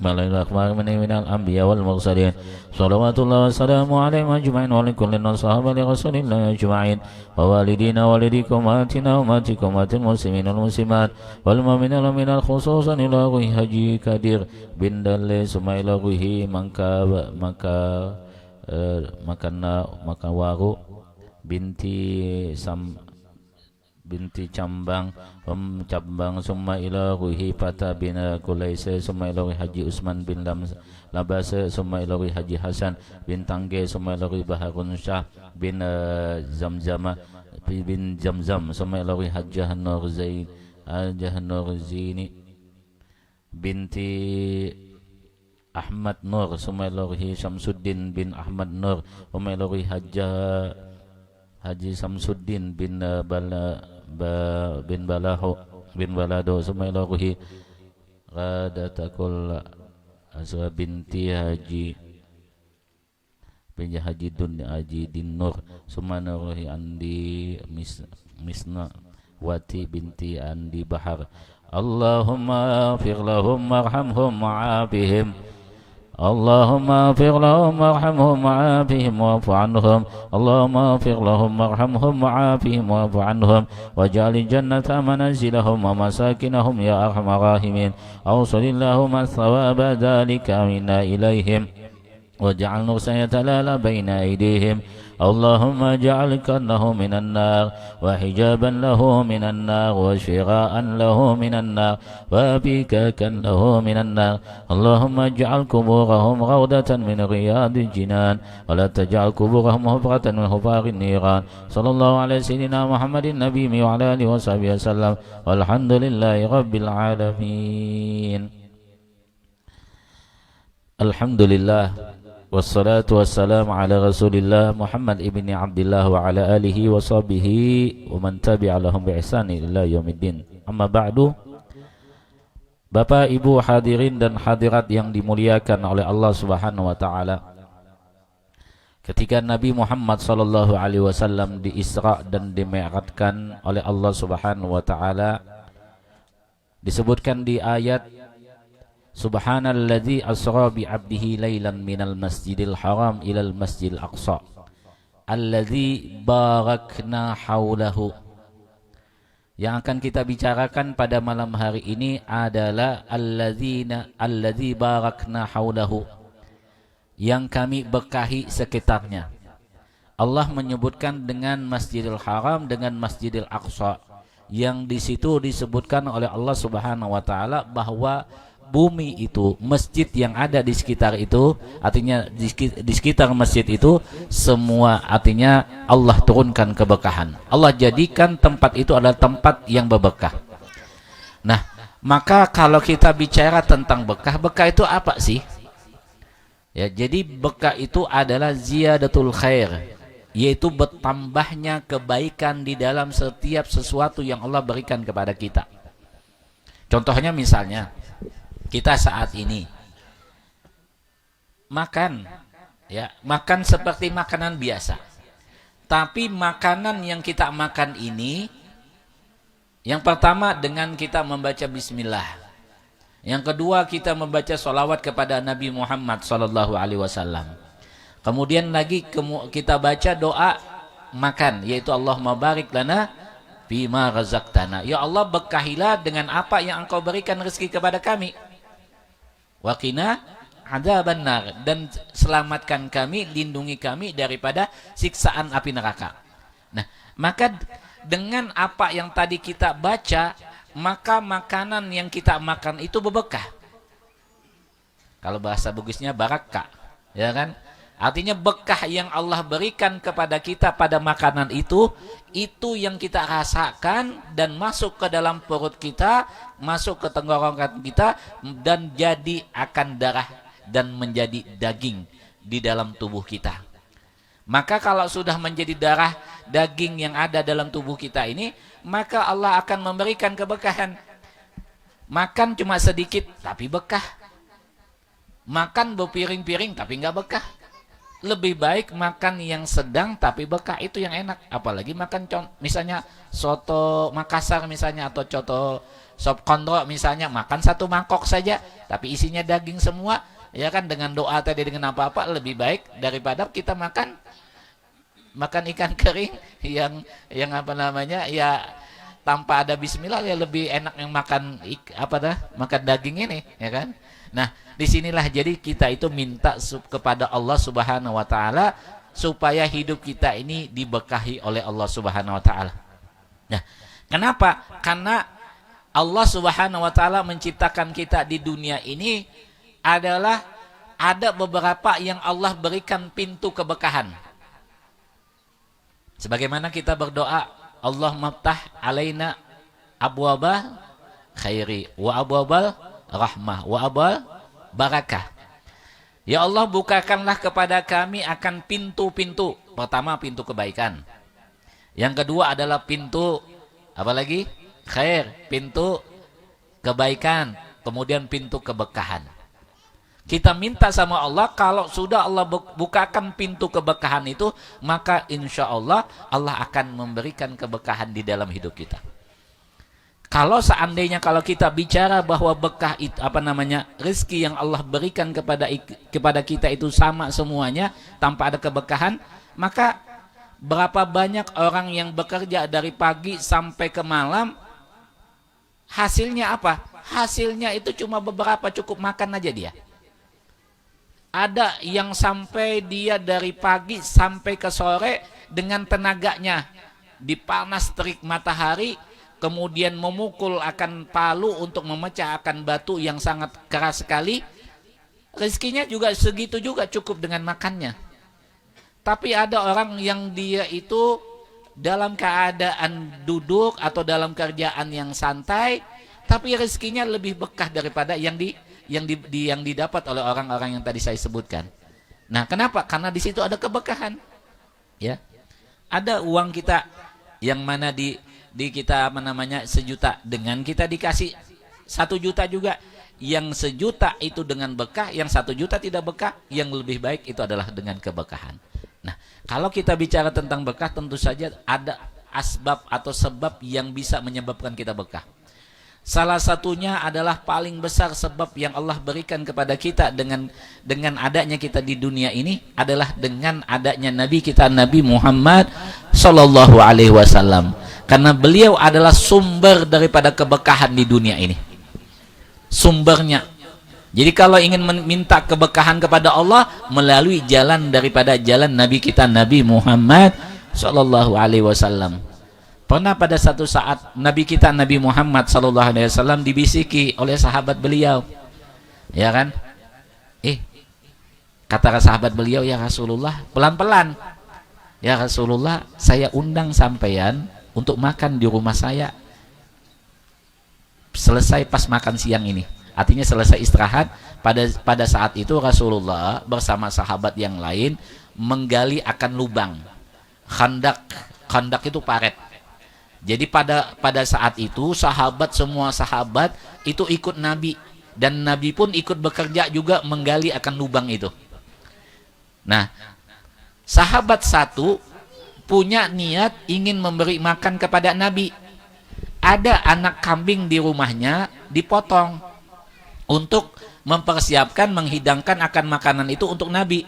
Malaikat akbar minal anbiya wal mursalin salawatullah wassalamu alaihim ajma'in wa likulli sahabati rasulillah ajma'in wa walidina walidikum atina umatikum atil muslimin wal muslimat wal mu'minin wal mu'minat khususan ila ruhi haji kadir bin dalle sumaila ruhi maka waru binti Cambang Cambang summa ila ruhi Pata bin Kulaisa summa ila ruhi Haji Usman bin Labasa summa ila ruhi Haji Hasan bin Tangge summa ila ruhi Baharun Syah bin Zamzam summa ila ruhi Haji Nur Zaini binti Ahmad Nur summa ila ruhi Syamsuddin bin Ahmad Nur summa ila ruhi Haji Samsuddin bin Balado summa ila ruhi Radatakul Azra binti Haji Din Nur summa ila ruhi Andi Misna Wati binti Andi Bahar. Allahumma fir lahum warhamhum wa'afihim Allahumma ighfir lahum warhamhum wa'afihim wa'fu anhum Allahumma ighfir lahum warhamhum wa'afihim wa'fu anhum waj'al jannata manazilahum wa masakinahum ya arhamar rahimin awsalillahumma thawaba dhalika minna ilaihim waj'al nursana talala baina aydihim Allahumma ja'al kannahu minan nar wa hijaban lahu minan nar wa shiraan lahu minan nar wa bikakan lahu minan nar Allahumma ja'al kuburahum rawdatan min riyadil jinan wa la taj'al kuburahum hufratan min hufarin niran sallallahu alaihi sayyidina Muhammadin nabi wa ala alihi wa sahbihi wasallam walhamdulillahi rabbil alamin. Alhamdulillah wassalatu wassalamu ala rasulillah Muhammad ibni Abdillah wa ala alihi wa sahbihi wa man tabi'a lahum bi ihsani ila yaumiddin. Amma ba'du. Bapak Ibu hadirin dan hadirat yang dimuliakan oleh Allah Subhanahu wa taala. Ketika Nabi Muhammad sallallahu alaihi wasallam diisra dan dimi'rajkan oleh Allah Subhanahu wa taala, disebutkan di ayat Subhanalladzi asra bi 'abdihi lailan minal masjidil haram ilal masjidil aqsa alladzi barakna haulahu. Yang akan kita bicarakan pada malam hari ini adalah alladzi barakna haulahu, yang kami berkahi sekitarnya. Allah menyebutkan dengan Masjidil Haram dengan Masjidil Aqsa, yang di situ disebutkan oleh Allah Subhanahu wa taala bahwa bumi itu, masjid yang ada di sekitar itu, artinya di sekitar masjid itu semua, artinya Allah turunkan keberkahan. Allah jadikan tempat itu adalah tempat yang berberkah. Nah, maka kalau kita bicara tentang berkah, berkah itu apa sih? Ya, jadi berkah itu adalah ziyadatul khair, yaitu bertambahnya kebaikan di dalam setiap sesuatu yang Allah berikan kepada kita. Contohnya misalnya kita saat ini makan, ya, makan seperti makanan biasa. Tapi makanan yang kita makan ini, yang pertama dengan kita membaca bismillah. Yang kedua kita membaca sholawat kepada Nabi Muhammad sallallahu alaihi wasallam. Kemudian lagi kita baca doa makan, yaitu Allahumma barik lana fima razaqtana. Ya Allah, berkahilah dengan apa yang Engkau berikan rezeki kepada kami. Waqina adzabannar, dan selamatkan kami, lindungi kami daripada siksaan api neraka. Nah, maka dengan apa yang tadi kita baca, maka makanan yang kita makan itu berberkah. Kalau bahasa bagusnya barakah, ya kan? Artinya bekah yang Allah berikan kepada kita pada makanan itu yang kita rasakan dan masuk ke dalam perut kita, masuk ke tenggorokan kita, dan jadi akan darah dan menjadi daging di dalam tubuh kita. Maka kalau sudah menjadi darah daging yang ada dalam tubuh kita ini, maka Allah akan memberikan kebekahan. Makan cuma sedikit tapi bekah. Makan berpiring-piring tapi nggak bekah. Lebih baik makan yang sedang tapi bekah, itu yang enak. Apalagi makan misalnya soto Makassar misalnya, atau coto sop kondro misalnya, makan satu mangkok saja tapi isinya daging semua, ya kan, dengan doa tadi, dengan apa-apa, lebih baik daripada kita makan ikan kering yang apa namanya, ya tanpa ada bismillah, ya lebih enak yang makan makan daging ini, ya kan. Nah, disinilah jadi kita itu minta kepada Allah Subhanahu wa Ta'ala supaya hidup kita ini dibekahi oleh Allah Subhanahu wa Ta'ala. Nah, kenapa? Karena Allah Subhanahu wa Ta'ala menciptakan kita di dunia ini adalah ada beberapa yang Allah berikan pintu kebekahan. Sebagaimana kita berdoa, Allah maftah alaina abwaba khairi wa abwabal rahmah wa abwal barakah. Ya Allah, bukakanlah kepada kami akan pintu-pintu. Pertama, pintu kebaikan. Yang kedua adalah pintu apa lagi? Khair, pintu kebaikan. Kemudian pintu keberkahan. Kita minta sama Allah, kalau sudah Allah bukakan pintu keberkahan itu, maka insya Allah Allah akan memberikan keberkahan di dalam hidup kita. Kalau seandainya kalau kita bicara bahwa bekah itu rezeki yang Allah berikan kepada kita itu sama semuanya tanpa ada keberkahan, maka berapa banyak orang yang bekerja dari pagi sampai ke malam, hasilnya apa? Hasilnya itu cuma beberapa, cukup makan aja dia. Ada yang sampai dia dari pagi sampai ke sore dengan tenaganya dipanas terik matahari, kemudian memukul akan palu untuk memecah akan batu yang sangat keras sekali, rezekinya juga segitu juga, cukup dengan makannya. Tapi ada orang yang dia itu dalam keadaan duduk atau dalam kerjaan yang santai, tapi rezekinya lebih bekah daripada yang didapat oleh orang-orang yang tadi saya sebutkan. Nah, kenapa? Karena di situ ada kebekahan. Ya. Ada uang kita yang mana di kita sejuta, dengan kita dikasih 1 juta juga, yang 1 juta itu dengan bekah, yang 1 juta tidak bekah, yang lebih baik itu adalah dengan kebekahan. Nah, kalau kita bicara tentang bekah, tentu saja ada asbab atau sebab yang bisa menyebabkan kita bekah. Salah satunya adalah paling besar sebab yang Allah berikan kepada kita dengan adanya kita di dunia ini adalah dengan adanya Nabi kita, Nabi Muhammad Sallallahu Alaihi Wasallam. Karena beliau adalah sumber daripada keberkahan di dunia ini. Sumbernya. Jadi kalau ingin meminta keberkahan kepada Allah, melalui jalan daripada jalan Nabi kita, Nabi Muhammad Sallallahu Alaihi Wasallam. Pernah pada satu saat Nabi kita, Nabi Muhammad Sallallahu Alaihi Wasallam dibisiki oleh sahabat beliau, ya kan? Kata sahabat beliau, ya Rasulullah, pelan-pelan, ya Rasulullah, saya undang sampean untuk makan di rumah saya selesai pas makan siang ini. Artinya selesai istirahat. Pada saat itu Rasulullah bersama sahabat yang lain menggali akan lubang. Khandak itu paret. Jadi pada saat itu semua sahabat itu ikut Nabi, dan Nabi pun ikut bekerja juga menggali akan lubang itu. Nah, sahabat satu punya niat ingin memberi makan kepada Nabi. Ada anak kambing di rumahnya dipotong untuk mempersiapkan, menghidangkan akan makanan itu untuk Nabi.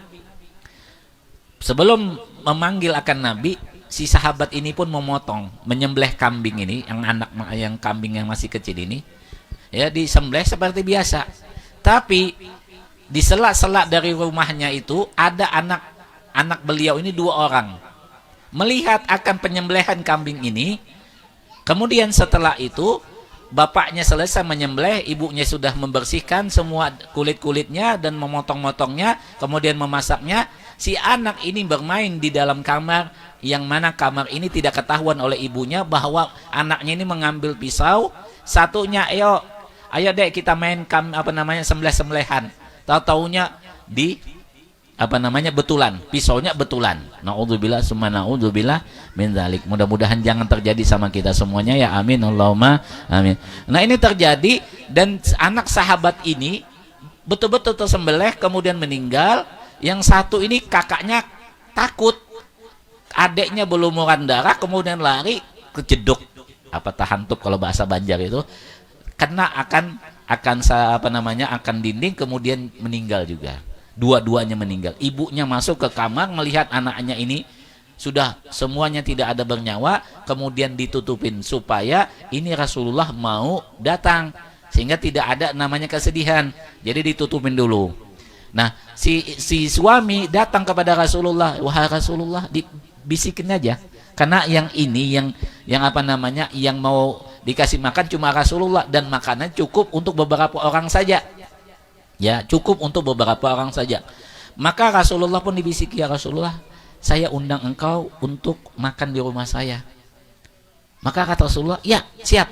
Sebelum memanggil akan Nabi, si sahabat ini pun menyembelih kambing ini, yang kambing yang masih kecil ini, ya, disembelih seperti biasa. Tapi di sela-sela dari rumahnya itu ada anak beliau ini 2 orang. Melihat akan penyembelihan kambing ini, kemudian setelah itu bapaknya selesai menyembelih, ibunya sudah membersihkan semua kulit-kulitnya dan memotong-motongnya, kemudian memasaknya. Si anak ini bermain di dalam kamar, yang mana kamar ini tidak ketahuan oleh ibunya bahwa anaknya ini mengambil pisau. Satunya, ayo dek kita main sembelih-sembelihan. Tahu-taunya betulan, pisaunya betulan. Naudzubillah summa naudzubillah min dzalik. Mudah-mudahan jangan terjadi sama kita semuanya ya, amin Allahumma amin. Nah, ini terjadi dan anak sahabat ini betul-betul tersembelih kemudian meninggal. Yang satu ini kakaknya takut, adeknya berlumuran darah kemudian lari kejeduk tahantup kalau bahasa Banjar itu, kena akan dinding kemudian meninggal juga. Dua-duanya meninggal. Ibunya masuk ke kamar melihat anaknya ini sudah semuanya tidak ada bernyawa, kemudian ditutupin supaya ini Rasulullah mau datang sehingga tidak ada namanya kesedihan. Jadi ditutupin dulu. Nah, si suami datang kepada Rasulullah, wahai Rasulullah, dibisikin aja. Karena yang ini yang mau dikasih makan cuma Rasulullah dan makanan cukup untuk beberapa orang saja. Ya, cukup untuk beberapa orang saja. Maka Rasulullah pun dibisiki, ya Rasulullah, saya undang engkau untuk makan di rumah saya. Maka kata Rasulullah, ya siap.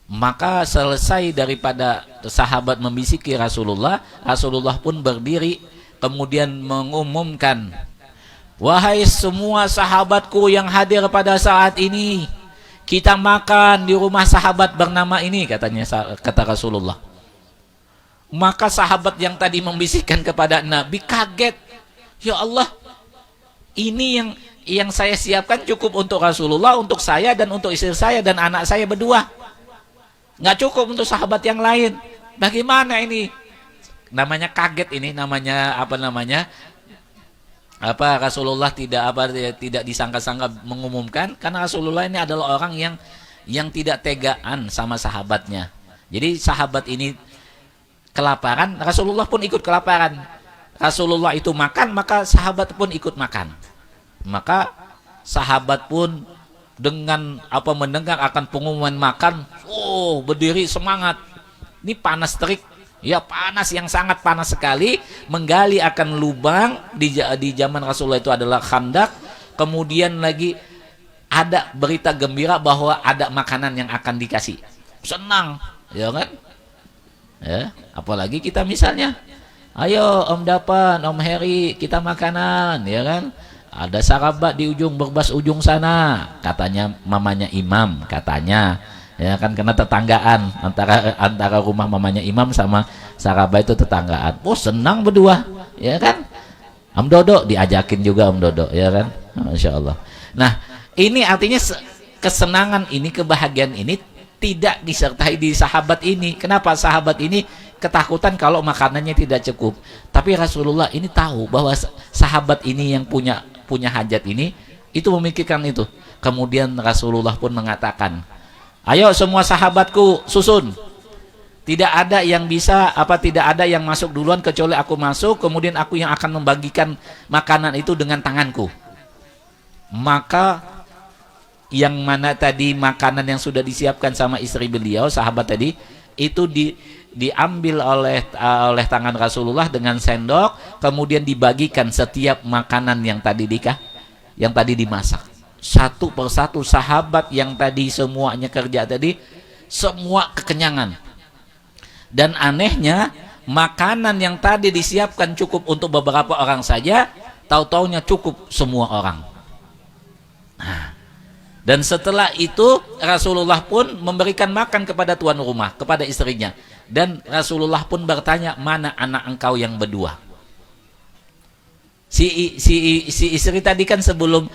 Maka selesai daripada sahabat membisiki Rasulullah, Rasulullah pun berdiri kemudian mengumumkan, wahai semua sahabatku yang hadir pada saat ini, kita makan di rumah sahabat bernama ini, kata Rasulullah. Maka sahabat yang tadi membisikkan kepada Nabi kaget, ya Allah, ini yang saya siapkan cukup untuk Rasulullah, untuk saya dan untuk istri saya dan anak saya berdua. Nggak cukup untuk sahabat yang lain. Bagaimana ini? Namanya kaget ini, Rasulullah tidak disangka-sangka mengumumkan, karena Rasulullah ini adalah orang yang tidak tegaan sama sahabatnya. Jadi sahabat ini kelaparan, Rasulullah pun ikut kelaparan. Rasulullah itu makan, maka sahabat pun ikut makan. Maka sahabat pun dengan mendengar akan pengumuman makan, berdiri semangat. Ini panas terik, ya panas yang sangat panas sekali. Menggali akan lubang di zaman Rasulullah itu adalah khandak. Kemudian lagi ada berita gembira bahwa ada makanan yang akan dikasih. Senang, ya kan? Ya, apalagi kita misalnya, ayo Om Dapan, Om Heri, kita makanan, ya kan? Ada sahabat di ujung berbas ujung sana, katanya mamanya imam, katanya, ya kan, karena tetanggaan antara rumah mamanya imam sama sahabat itu tetanggaan. Senang berdua, ya kan? Om Dodo diajakin juga Om Dodo, ya kan? Masya Allah. Nah, ini artinya kesenangan ini, kebahagiaan ini tidak disertai di sahabat ini. Kenapa? Sahabat ini ketakutan kalau makanannya tidak cukup. Tapi Rasulullah ini tahu bahwa sahabat ini yang punya hajat ini, itu memikirkan itu. Kemudian Rasulullah pun mengatakan, ayo semua sahabatku susun. Tidak ada yang tidak ada yang masuk duluan kecuali aku masuk, kemudian aku yang akan membagikan makanan itu dengan tanganku. Maka yang mana tadi makanan yang sudah disiapkan sama istri beliau, sahabat tadi, itu diambil oleh tangan Rasulullah dengan sendok, kemudian dibagikan setiap makanan yang tadi dimasak. Satu persatu sahabat yang tadi semuanya kerja tadi, semua kekenyangan. Dan anehnya, makanan yang tadi disiapkan cukup untuk beberapa orang saja, tahu-taunya cukup semua orang. Nah, dan setelah itu Rasulullah pun memberikan makan kepada tuan rumah, kepada istrinya. Dan Rasulullah pun bertanya, mana anak engkau yang berdua? Si istri tadi kan sebelum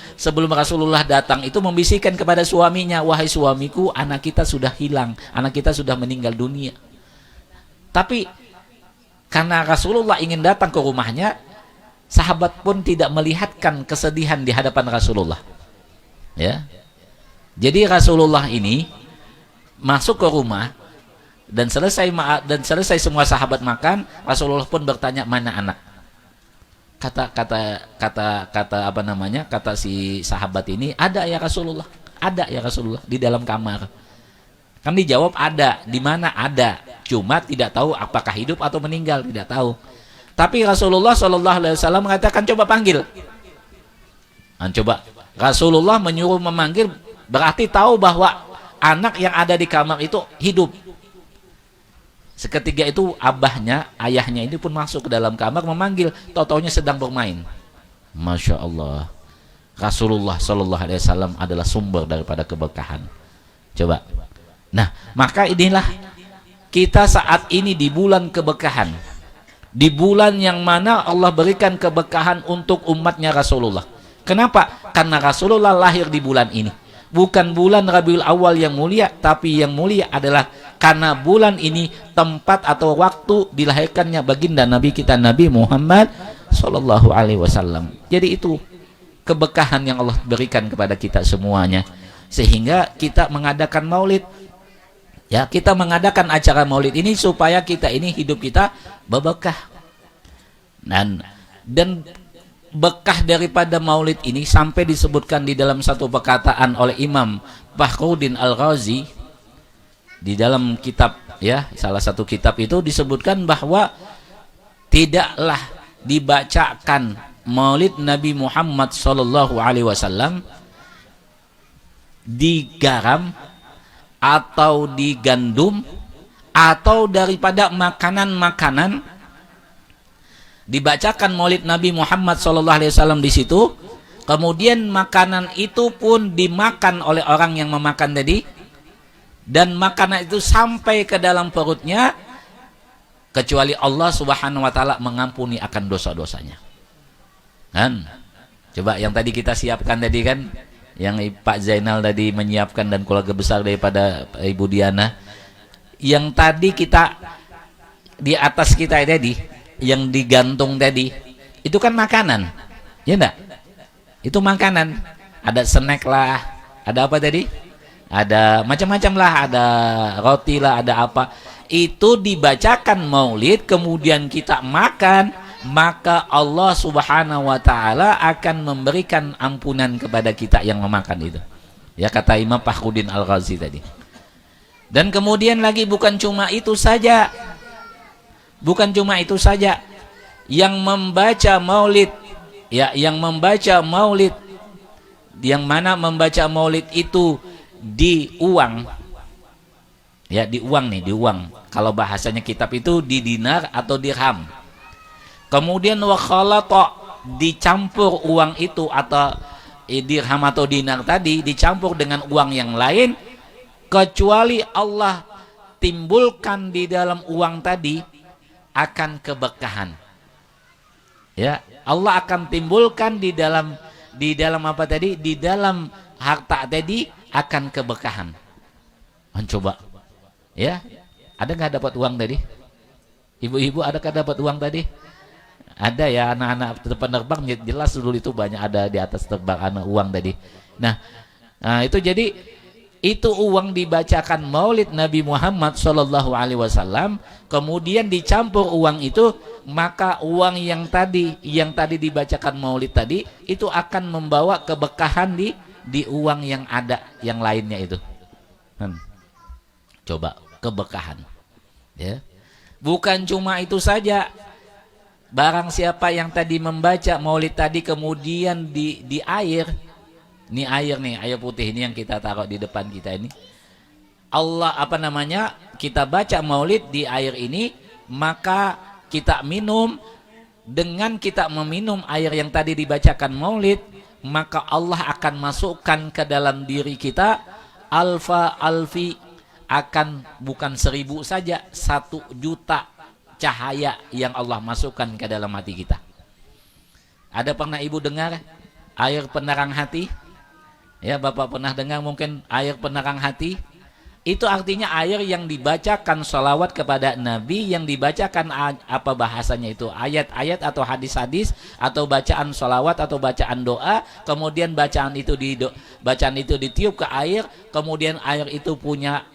Rasulullah datang itu membisikkan kepada suaminya, wahai suamiku, anak kita sudah hilang, anak kita sudah meninggal dunia. Tapi karena Rasulullah ingin datang ke rumahnya, sahabat pun tidak melihatkan kesedihan di hadapan Rasulullah. Ya. Jadi Rasulullah ini masuk ke rumah dan selesai semua sahabat makan, Rasulullah pun bertanya, mana anak? Kata si sahabat ini, ada ya Rasulullah, di dalam kamar. Kan dijawab ada, di mana ada, cuma tidak tahu apakah hidup atau meninggal, tidak tahu. Tapi Rasulullah Shallallahu Alaihi Wasallam mengatakan coba panggil. Coba Rasulullah menyuruh memanggil, berarti tahu bahwa anak yang ada di kamar itu hidup. Seketika itu abahnya, ayahnya ini pun masuk ke dalam kamar memanggil, tau-taunya sedang bermain. Masya Allah, Rasulullah Shallallahu Alaihi Wasallam adalah sumber daripada keberkahan. Coba. Nah, maka inilah kita saat ini di bulan keberkahan, di bulan yang mana Allah berikan keberkahan untuk umatnya Rasulullah. Kenapa? Karena Rasulullah lahir di bulan ini. Bukan bulan Rabiul Awal yang mulia, tapi yang mulia adalah karena bulan ini tempat atau waktu dilahirkannya baginda Nabi kita Nabi Muhammad Sallallahu Alaihi Wasallam. Jadi itu keberkahan yang Allah berikan kepada kita semuanya, sehingga kita mengadakan maulid. Ya, kita mengadakan acara maulid ini supaya kita ini hidup kita berberkah. Dan berkah daripada maulid ini sampai disebutkan di dalam satu perkataan oleh Imam Fakhruddin Al-Razi di dalam kitab, ya, salah satu kitab itu disebutkan bahwa tidaklah dibacakan maulid Nabi Muhammad Sallallahu Alaihi Wasallam di garam atau di gandum atau daripada makanan-makanan, dibacakan maulid Nabi Muhammad SAW di situ, kemudian makanan itu pun dimakan oleh orang yang memakan tadi, dan makanan itu sampai ke dalam perutnya, kecuali Allah Subhanahu wa Ta'ala mengampuni akan dosa-dosanya. Kan? Coba yang tadi kita siapkan tadi kan, yang Pak Zainal tadi menyiapkan dan keluarga besar daripada Ibu Diana, yang tadi kita di atas kita tadi, yang digantung tadi, itu kan makanan, ya enggak? Itu makanan, ada snack lah, ada apa tadi? Ada macam-macam lah, ada roti lah, ada apa. Itu dibacakan maulid, kemudian kita makan, maka Allah Subhanahu wa Ta'ala akan memberikan ampunan kepada kita yang memakan itu. Ya, kata Imam Fakhruddin Al-Razi tadi. Dan kemudian lagi bukan cuma itu saja. Bukan cuma itu saja. Yang membaca maulid, ya, yang membaca maulid, yang mana membaca maulid itu di uang. Ya, di uang nih, di uang. Kalau bahasanya kitab itu di dinar atau dirham. Kemudian wa khalata, dicampur uang itu atau dirham atau dinar tadi dicampur dengan uang yang lain, kecuali Allah timbulkan di dalam uang tadi akan keberkahan. Ya, Allah akan timbulkan di dalam apa tadi? Di dalam harta tadi akan keberkahan. Mencoba. Ya. Ada nggak dapat uang tadi? Ibu-ibu adakah dapat uang tadi? Ada ya, anak-anak penerbang jelas dulu itu banyak ada di atas terbang anak uang tadi. Nah, itu jadi itu uang dibacakan maulid Nabi Muhammad Sallallahu Alaihi Wasallam, kemudian dicampur uang itu, maka uang yang tadi dibacakan maulid tadi itu akan membawa keberkahan di uang yang ada yang lainnya itu. Coba keberkahan. Ya. Bukan cuma itu saja. Barang siapa yang tadi membaca maulid tadi kemudian di air, ini air nih, air putih ini yang kita taruh di depan kita ini. Allah kita baca maulid di air ini, maka kita minum. Dengan kita meminum air yang tadi dibacakan maulid, maka Allah akan masukkan ke dalam diri kita alfi, akan bukan 1000 saja, 1.000.000 cahaya yang Allah masukkan ke dalam hati kita. Ada pernah ibu dengar air penerang hati? Ya, Bapak pernah dengar mungkin air penerang hati? Itu artinya air yang dibacakan sholawat kepada Nabi, yang dibacakan apa bahasanya itu, ayat-ayat atau hadis-hadis atau bacaan sholawat atau bacaan doa, kemudian bacaan itu ditiup ke air, kemudian air itu punya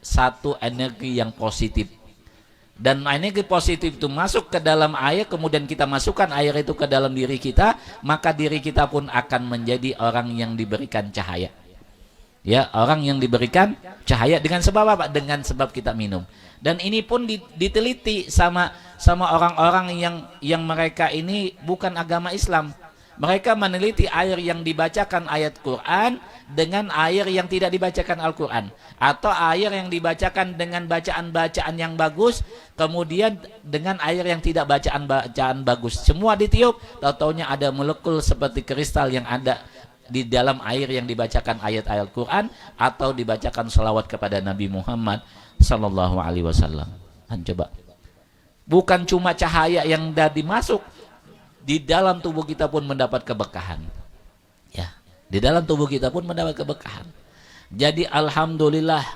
satu energi yang positif. Dan energi positif itu masuk ke dalam air, kemudian kita masukkan air itu ke dalam diri kita, maka diri kita pun akan menjadi orang yang diberikan cahaya. Ya, orang yang diberikan cahaya dengan sebab apa? Dengan sebab kita minum. Dan ini pun diteliti sama orang-orang yang mereka ini bukan agama Islam. Mereka meneliti air yang dibacakan ayat Quran dengan air yang tidak dibacakan Al-Quran, atau air yang dibacakan dengan bacaan-bacaan yang bagus, kemudian dengan air yang tidak bacaan-bacaan bagus. Semua ditiup, tahu-taunya ada molekul seperti kristal yang ada di dalam air yang dibacakan ayat-ayat Quran atau dibacakan salawat kepada Nabi Muhammad sallallahu alaihi wasallam. Coba. Bukan cuma cahaya yang tadi masuk, di dalam tubuh kita pun mendapat keberkahan. Ya, di dalam tubuh kita pun mendapat keberkahan. Jadi alhamdulillah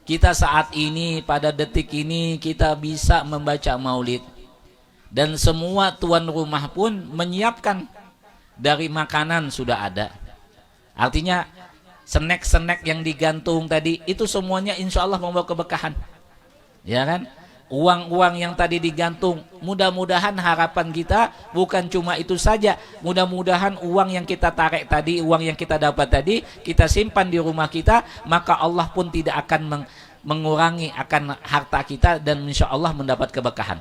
kita saat ini pada detik ini kita bisa membaca maulid, dan semua tuan rumah pun menyiapkan. Dari makanan sudah ada. Artinya snack-snack yang digantung tadi itu semuanya insya Allah membawa keberkahan. Ya kan? Uang-uang yang tadi digantung, mudah-mudahan harapan kita bukan cuma itu saja. Mudah-mudahan uang yang kita tarik tadi, uang yang kita dapat tadi, kita simpan di rumah kita, maka Allah pun tidak akan mengurangi akan harta kita, dan insya Allah mendapat keberkahan.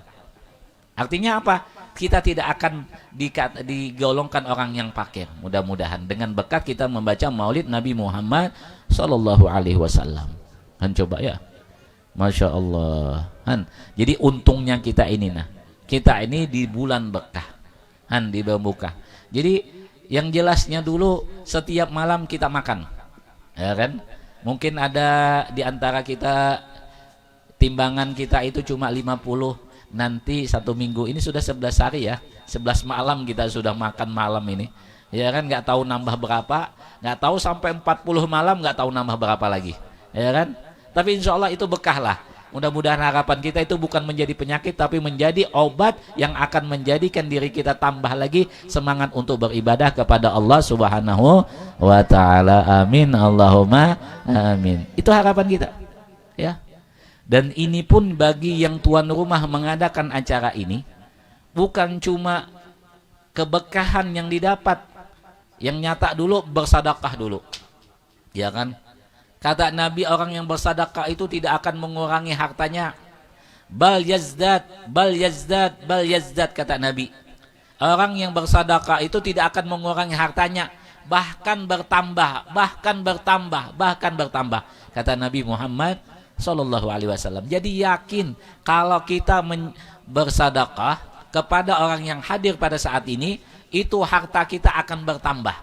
Artinya apa? Kita tidak akan digolongkan orang yang fakir. Mudah-mudahan dengan berkat kita membaca maulid Nabi Muhammad sallallahu alaihi wasallam. Coba ya. Masya Allah. Jadi untungnya kita ini, kita ini di bulan berkah, di bulan berkah. Jadi yang jelasnya dulu setiap malam kita makan, ya kan? Mungkin ada di antara kita timbangan kita itu cuma 50. Nanti 1 minggu ini sudah 11 hari ya, 11 malam kita sudah makan malam ini, ya kan? Nggak tahu nambah berapa, nggak tahu sampai 40 malam, nggak tahu nambah berapa lagi, ya kan? Tapi insya Allah itu bekah lah. Mudah-mudahan harapan kita itu bukan menjadi penyakit, tapi menjadi obat yang akan menjadikan diri kita tambah lagi semangat untuk beribadah kepada Allah Subhanahu wa ta'ala. Amin, Allahumma amin. Itu harapan kita, ya. Dan ini pun bagi yang tuan rumah mengadakan acara ini, bukan cuma keberkahan yang didapat, yang nyata dulu, bersedekah dulu, ya kan? Kata Nabi, orang yang bersedekah itu tidak akan mengurangi hartanya. Bal yazdad, bal yazdad, bal yazdad, kata Nabi. Orang yang bersedekah itu tidak akan mengurangi hartanya, bahkan bertambah, bahkan bertambah, bahkan bertambah, kata Nabi Muhammad sallallahu alaihi wasallam. Jadi yakin kalau kita bersedekah kepada orang yang hadir pada saat ini, itu harta kita akan bertambah.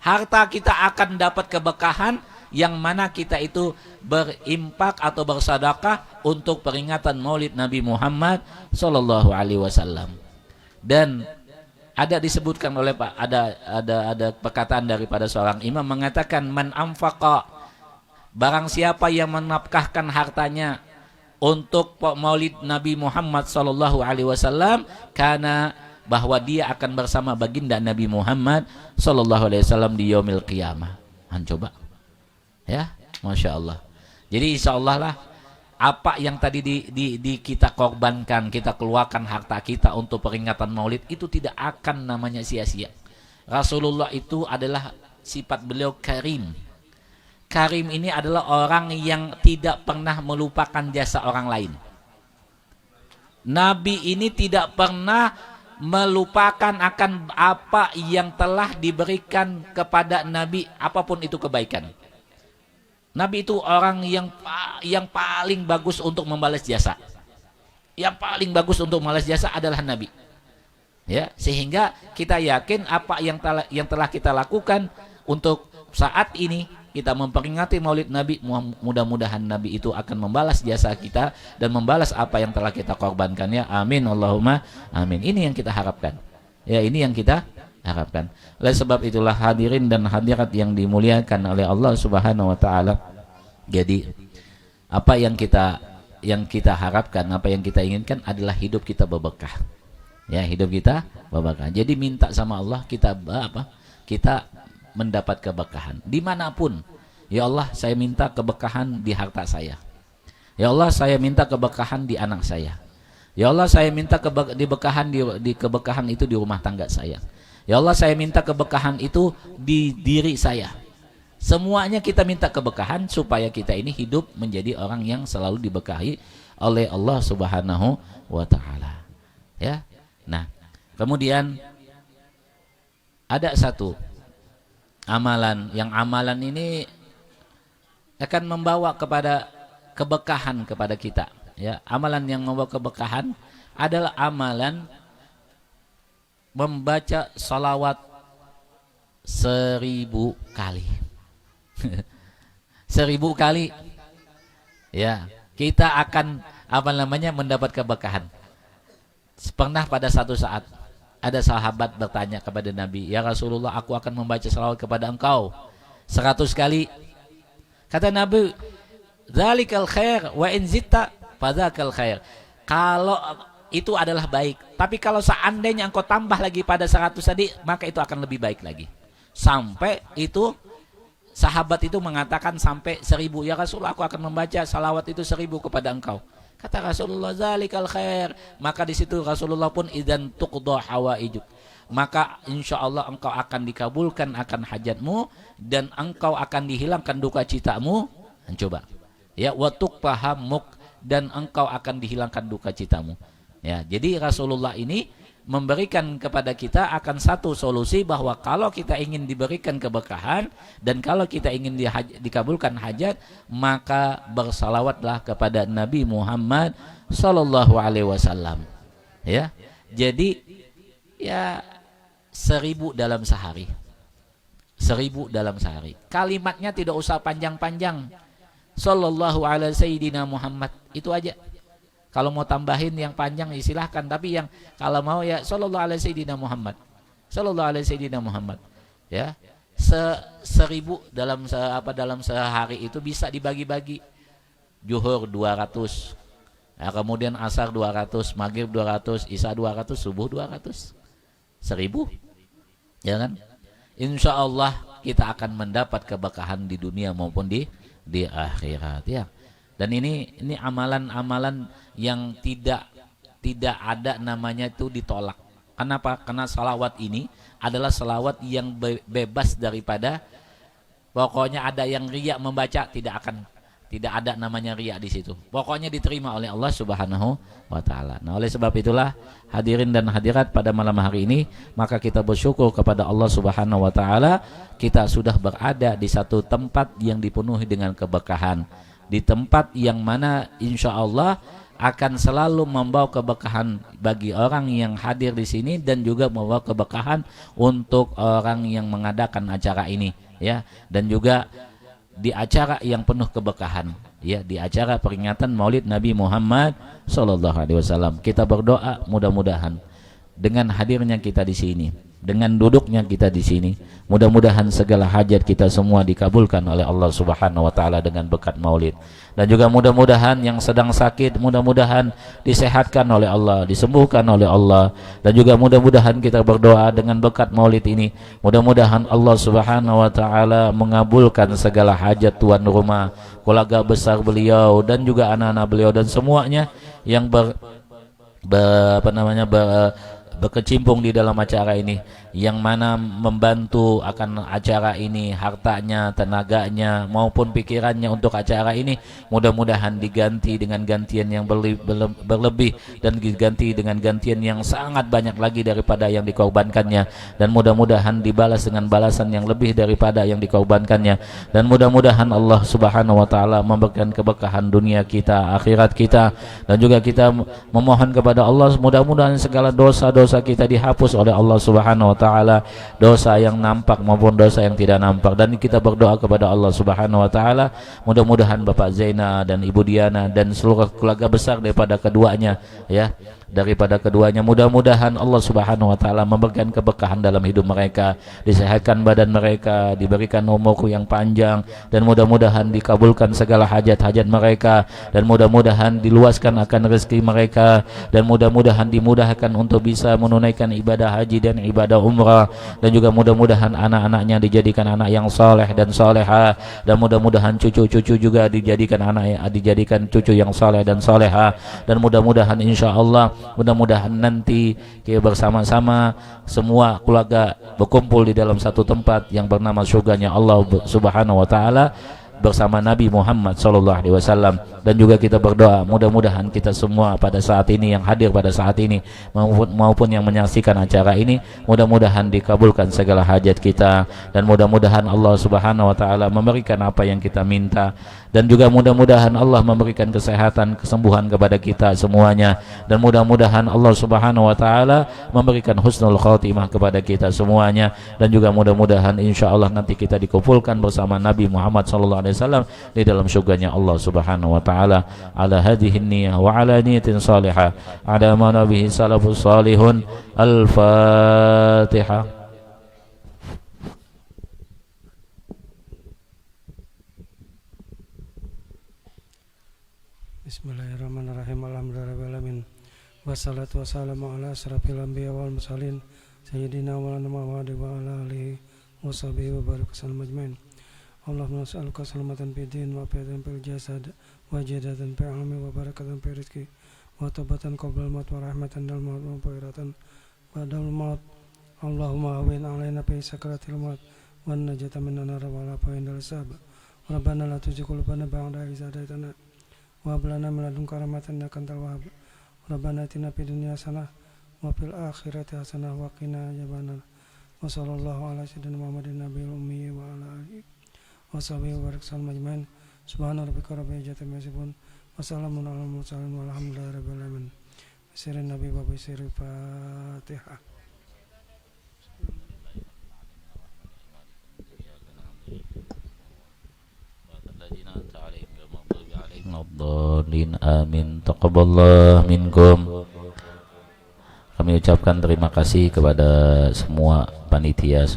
Harta kita akan dapat keberkahan, yang mana kita itu berimpak atau bersedekah untuk peringatan Maulid Nabi Muhammad sallallahu alaihi wasallam. Dan ada disebutkan oleh Pak, ada perkataan daripada seorang imam mengatakan, man anfaqa, barang siapa yang menafkahkan hartanya untuk Maulid Nabi Muhammad sallallahu alaihi wasallam, karena bahwa dia akan bersama baginda Nabi Muhammad sallallahu alaihi wasallam di yaumil qiyamah. Coba. Ya, Masya Allah. Jadi insya Allah lah, apa yang tadi kita korbankan, kita keluarkan harta kita untuk peringatan Maulid, itu tidak akan namanya sia-sia. Rasulullah itu adalah sifat beliau karim. Karim ini adalah orang yang tidak pernah melupakan jasa orang lain. Nabi ini tidak pernah melupakan akan apa yang telah diberikan kepada Nabi, apapun itu kebaikan. Nabi itu orang yang paling bagus untuk membalas jasa. Yang paling bagus untuk membalas jasa adalah Nabi. Ya, sehingga kita yakin apa yang telah kita lakukan untuk saat ini, kita memperingati Maulid Nabi, mudah-mudahan Nabi itu akan membalas jasa kita dan membalas apa yang telah kita korbankan, ya. Amin, Allahumma amin. Ini yang kita harapkan. Ya, ini yang kita harapkan. Oleh sebab itulah hadirin dan hadirat yang dimuliakan oleh Allah Subhanahu wa taala. Jadi apa yang kita harapkan, apa yang kita inginkan adalah hidup kita berberkah. Ya, hidup kita berberkah. Jadi minta sama Allah kita Kita mendapat keberkahan dimanapun. Ya Allah, saya minta keberkahan di harta saya. Ya Allah, saya minta keberkahan di anak saya. Ya Allah, saya minta keberkahan di keberkahan itu di rumah tangga saya. Ya Allah, saya minta keberkahan itu di diri saya. Semuanya kita minta keberkahan supaya kita ini hidup menjadi orang yang selalu diberkahi oleh Allah Subhanahu wa taala. Ya. Nah, kemudian ada satu amalan, yang amalan ini akan membawa kepada keberkahan kepada kita. Ya, amalan yang membawa keberkahan adalah amalan membaca salawat 1000 kali. 1000 kali. Ya, kita akan mendapat keberkahan. Pernah pada satu saat ada sahabat bertanya kepada Nabi, "Ya Rasulullah, aku akan membaca salawat kepada engkau 100 kali." Kata Nabi, "Dzalikal khair wa in zitta fadzakal khair." Kalau itu adalah baik, tapi kalau seandainya engkau tambah lagi pada 100 tadi, maka itu akan lebih baik lagi. Sampai itu sahabat itu mengatakan sampai 1000, "Ya Rasulullah, aku akan membaca salawat itu 1000 kepada engkau." Kata Rasulullah, "Dzalikal khair." Maka di situ Rasulullah pun, "Idzan tuqda hawaijuk." Maka insya Allah engkau akan dikabulkan akan hajatmu dan engkau akan dihilangkan duka citamu. Coba. Ya, wa tuqfahamuk, dan engkau akan dihilangkan duka citamu. Ya, jadi Rasulullah ini memberikan kepada kita akan satu solusi bahwa kalau kita ingin diberikan keberkahan dan kalau kita ingin dikabulkan hajat, maka bersalawatlah kepada Nabi Muhammad sallallahu alaihi wasallam. Ya. Jadi ya 1000 dalam sehari. 1000 dalam sehari. Kalimatnya tidak usah panjang-panjang. Sallallahu alaihi sayyidina Muhammad, itu aja. Kalau mau tambahin yang panjang ya silahkan, tapi yang kalau mau ya sallallahu alaihi sayyidina Muhammad. Sallallahu alaihi sayyidina Muhammad. Ya. 1000 dalam sehari itu bisa dibagi-bagi. Zuhur 200. Nah, kemudian asar 200, maghrib 200, isya 200, subuh 200. 1000. Ya kan? Insya Allah kita akan mendapat keberkahan di dunia maupun di akhirat, ya. Dan ini amalan-amalan yang tidak ada namanya itu ditolak. Kenapa? Karena salawat ini adalah salawat yang bebas daripada pokoknya ada yang riya membaca, tidak ada namanya riya di situ. Pokoknya diterima oleh Allah Subhanahu wa taala. Nah, oleh sebab itulah hadirin dan hadirat pada malam hari ini, maka kita bersyukur kepada Allah Subhanahu wa taala, kita sudah berada di satu tempat yang dipenuhi dengan keberkahan. Di tempat yang mana insya Allah akan selalu membawa keberkahan bagi orang yang hadir di sini dan juga membawa keberkahan untuk orang yang mengadakan acara ini, ya. Dan juga di acara yang penuh keberkahan, ya, di acara peringatan Maulid Nabi Muhammad sallallahu alaihi wasallam. Kita berdoa mudah-mudahan dengan hadirnya kita di sini, dengan duduknya kita di sini, mudah-mudahan segala hajat kita semua dikabulkan oleh Allah Subhanahu wa taala dengan berkat Maulid. Dan juga mudah-mudahan yang sedang sakit mudah-mudahan disehatkan oleh Allah, disembuhkan oleh Allah. Dan juga mudah-mudahan kita berdoa dengan berkat Maulid ini, mudah-mudahan Allah Subhanahu wa taala mengabulkan segala hajat tuan rumah, keluarga besar beliau dan juga anak-anak beliau dan semuanya yang berkecimpung di dalam acara ini, yang mana membantu akan acara ini, hartanya, tenaganya maupun pikirannya untuk acara ini, mudah-mudahan diganti dengan gantian yang berlebih dan diganti dengan gantian yang sangat banyak lagi daripada yang dikorbankannya, dan mudah-mudahan dibalas dengan balasan yang lebih daripada yang dikorbankannya. Dan mudah-mudahan Allah Subhanahu wa taala memberikan keberkahan dunia kita, akhirat kita. Dan juga kita memohon kepada Allah mudah-mudahan segala dosa-dosa kita dihapus oleh Allah Subhanahu wa taala, dosa yang nampak maupun dosa yang tidak nampak. Dan kita berdoa kepada Allah Subhanahu wa taala, mudah-mudahan Bapak Zaina dan Ibu Diana dan seluruh keluarga besar daripada keduanya, ya, daripada keduanya, mudah-mudahan Allah Subhanahu wa taala memberikan keberkahan dalam hidup mereka, disehatkan badan mereka, diberikan umur yang panjang, dan mudah-mudahan dikabulkan segala hajat-hajat mereka, dan mudah-mudahan diluaskan akan rezeki mereka, dan mudah-mudahan dimudahkan untuk bisa menunaikan ibadah haji dan ibadah umrah. Dan juga mudah-mudahan anak-anaknya dijadikan anak yang saleh dan salehah, dan mudah-mudahan cucu-cucu juga dijadikan cucu yang saleh dan salehah. Dan mudah-mudahan insya Allah Mudah-mudahan nanti kita bersama-sama semua keluarga berkumpul di dalam satu tempat yang bernama surganya Allah Subhanahu wa taala bersama Nabi Muhammad SAW. Dan juga kita berdoa mudah-mudahan kita semua pada saat ini, yang hadir pada saat ini maupun yang menyaksikan acara ini, mudah-mudahan dikabulkan segala hajat kita, dan mudah-mudahan Allah Subhanahu wa taala memberikan apa yang kita minta, dan juga mudah-mudahan Allah memberikan kesehatan, kesembuhan kepada kita semuanya, dan mudah-mudahan Allah Subhanahu wa taala memberikan husnul khatimah kepada kita semuanya, dan juga mudah-mudahan insyaallah nanti kita dikumpulkan bersama Nabi Muhammad SAW di dalam surganya Allah Subhanahu wa taala ala hadhihi niyyah wa ala niyatin salihah ada ma nabihi salafus salihun. Al-Fatihah. Bismillahirrahmanirrahim. Alhamdulillahirabbil alamin. Wassalatu wassalamu ala asyrafil anbiya wal mursalin sayyidina wa Muhammad wa ala alihi washabihi wa barik wasallam ajmain. Allahumma nas'aluka salamatan fid din wa afiatan fil jasad wa jadatan fil ilmi wa barakatan fil rizqi wa taubatan qabla al-maut wa rahmatan dal maut wa maghfiratan ba'dal maut. Allahumma awin alaina fi sakaratil maut wa najata minan nar wa la fa'indal hisab. Rabbana la tuzigh qulubana ba'da idh hadaytana wa hab lana min ladunka rahmatan innaka antal wahhab. Rabbana atina fid dunya hasanah wa fil akhirati hasanah wa qina adzabannar. Wa sallallahu ala sayyidina Muhammadin nabiyil ummi wa ala alihi washabihi wa barik wasallam ajmain. Subhana rabbika rabbil izzati amma yasifun wa salamun alal mursalin walhamdulillahi rabbil alamin. Sirrin nabi wa sirril Fatihah. Amin. Taqabbalallahu minkum. Kami ucapkan terima kasih kepada semua panitia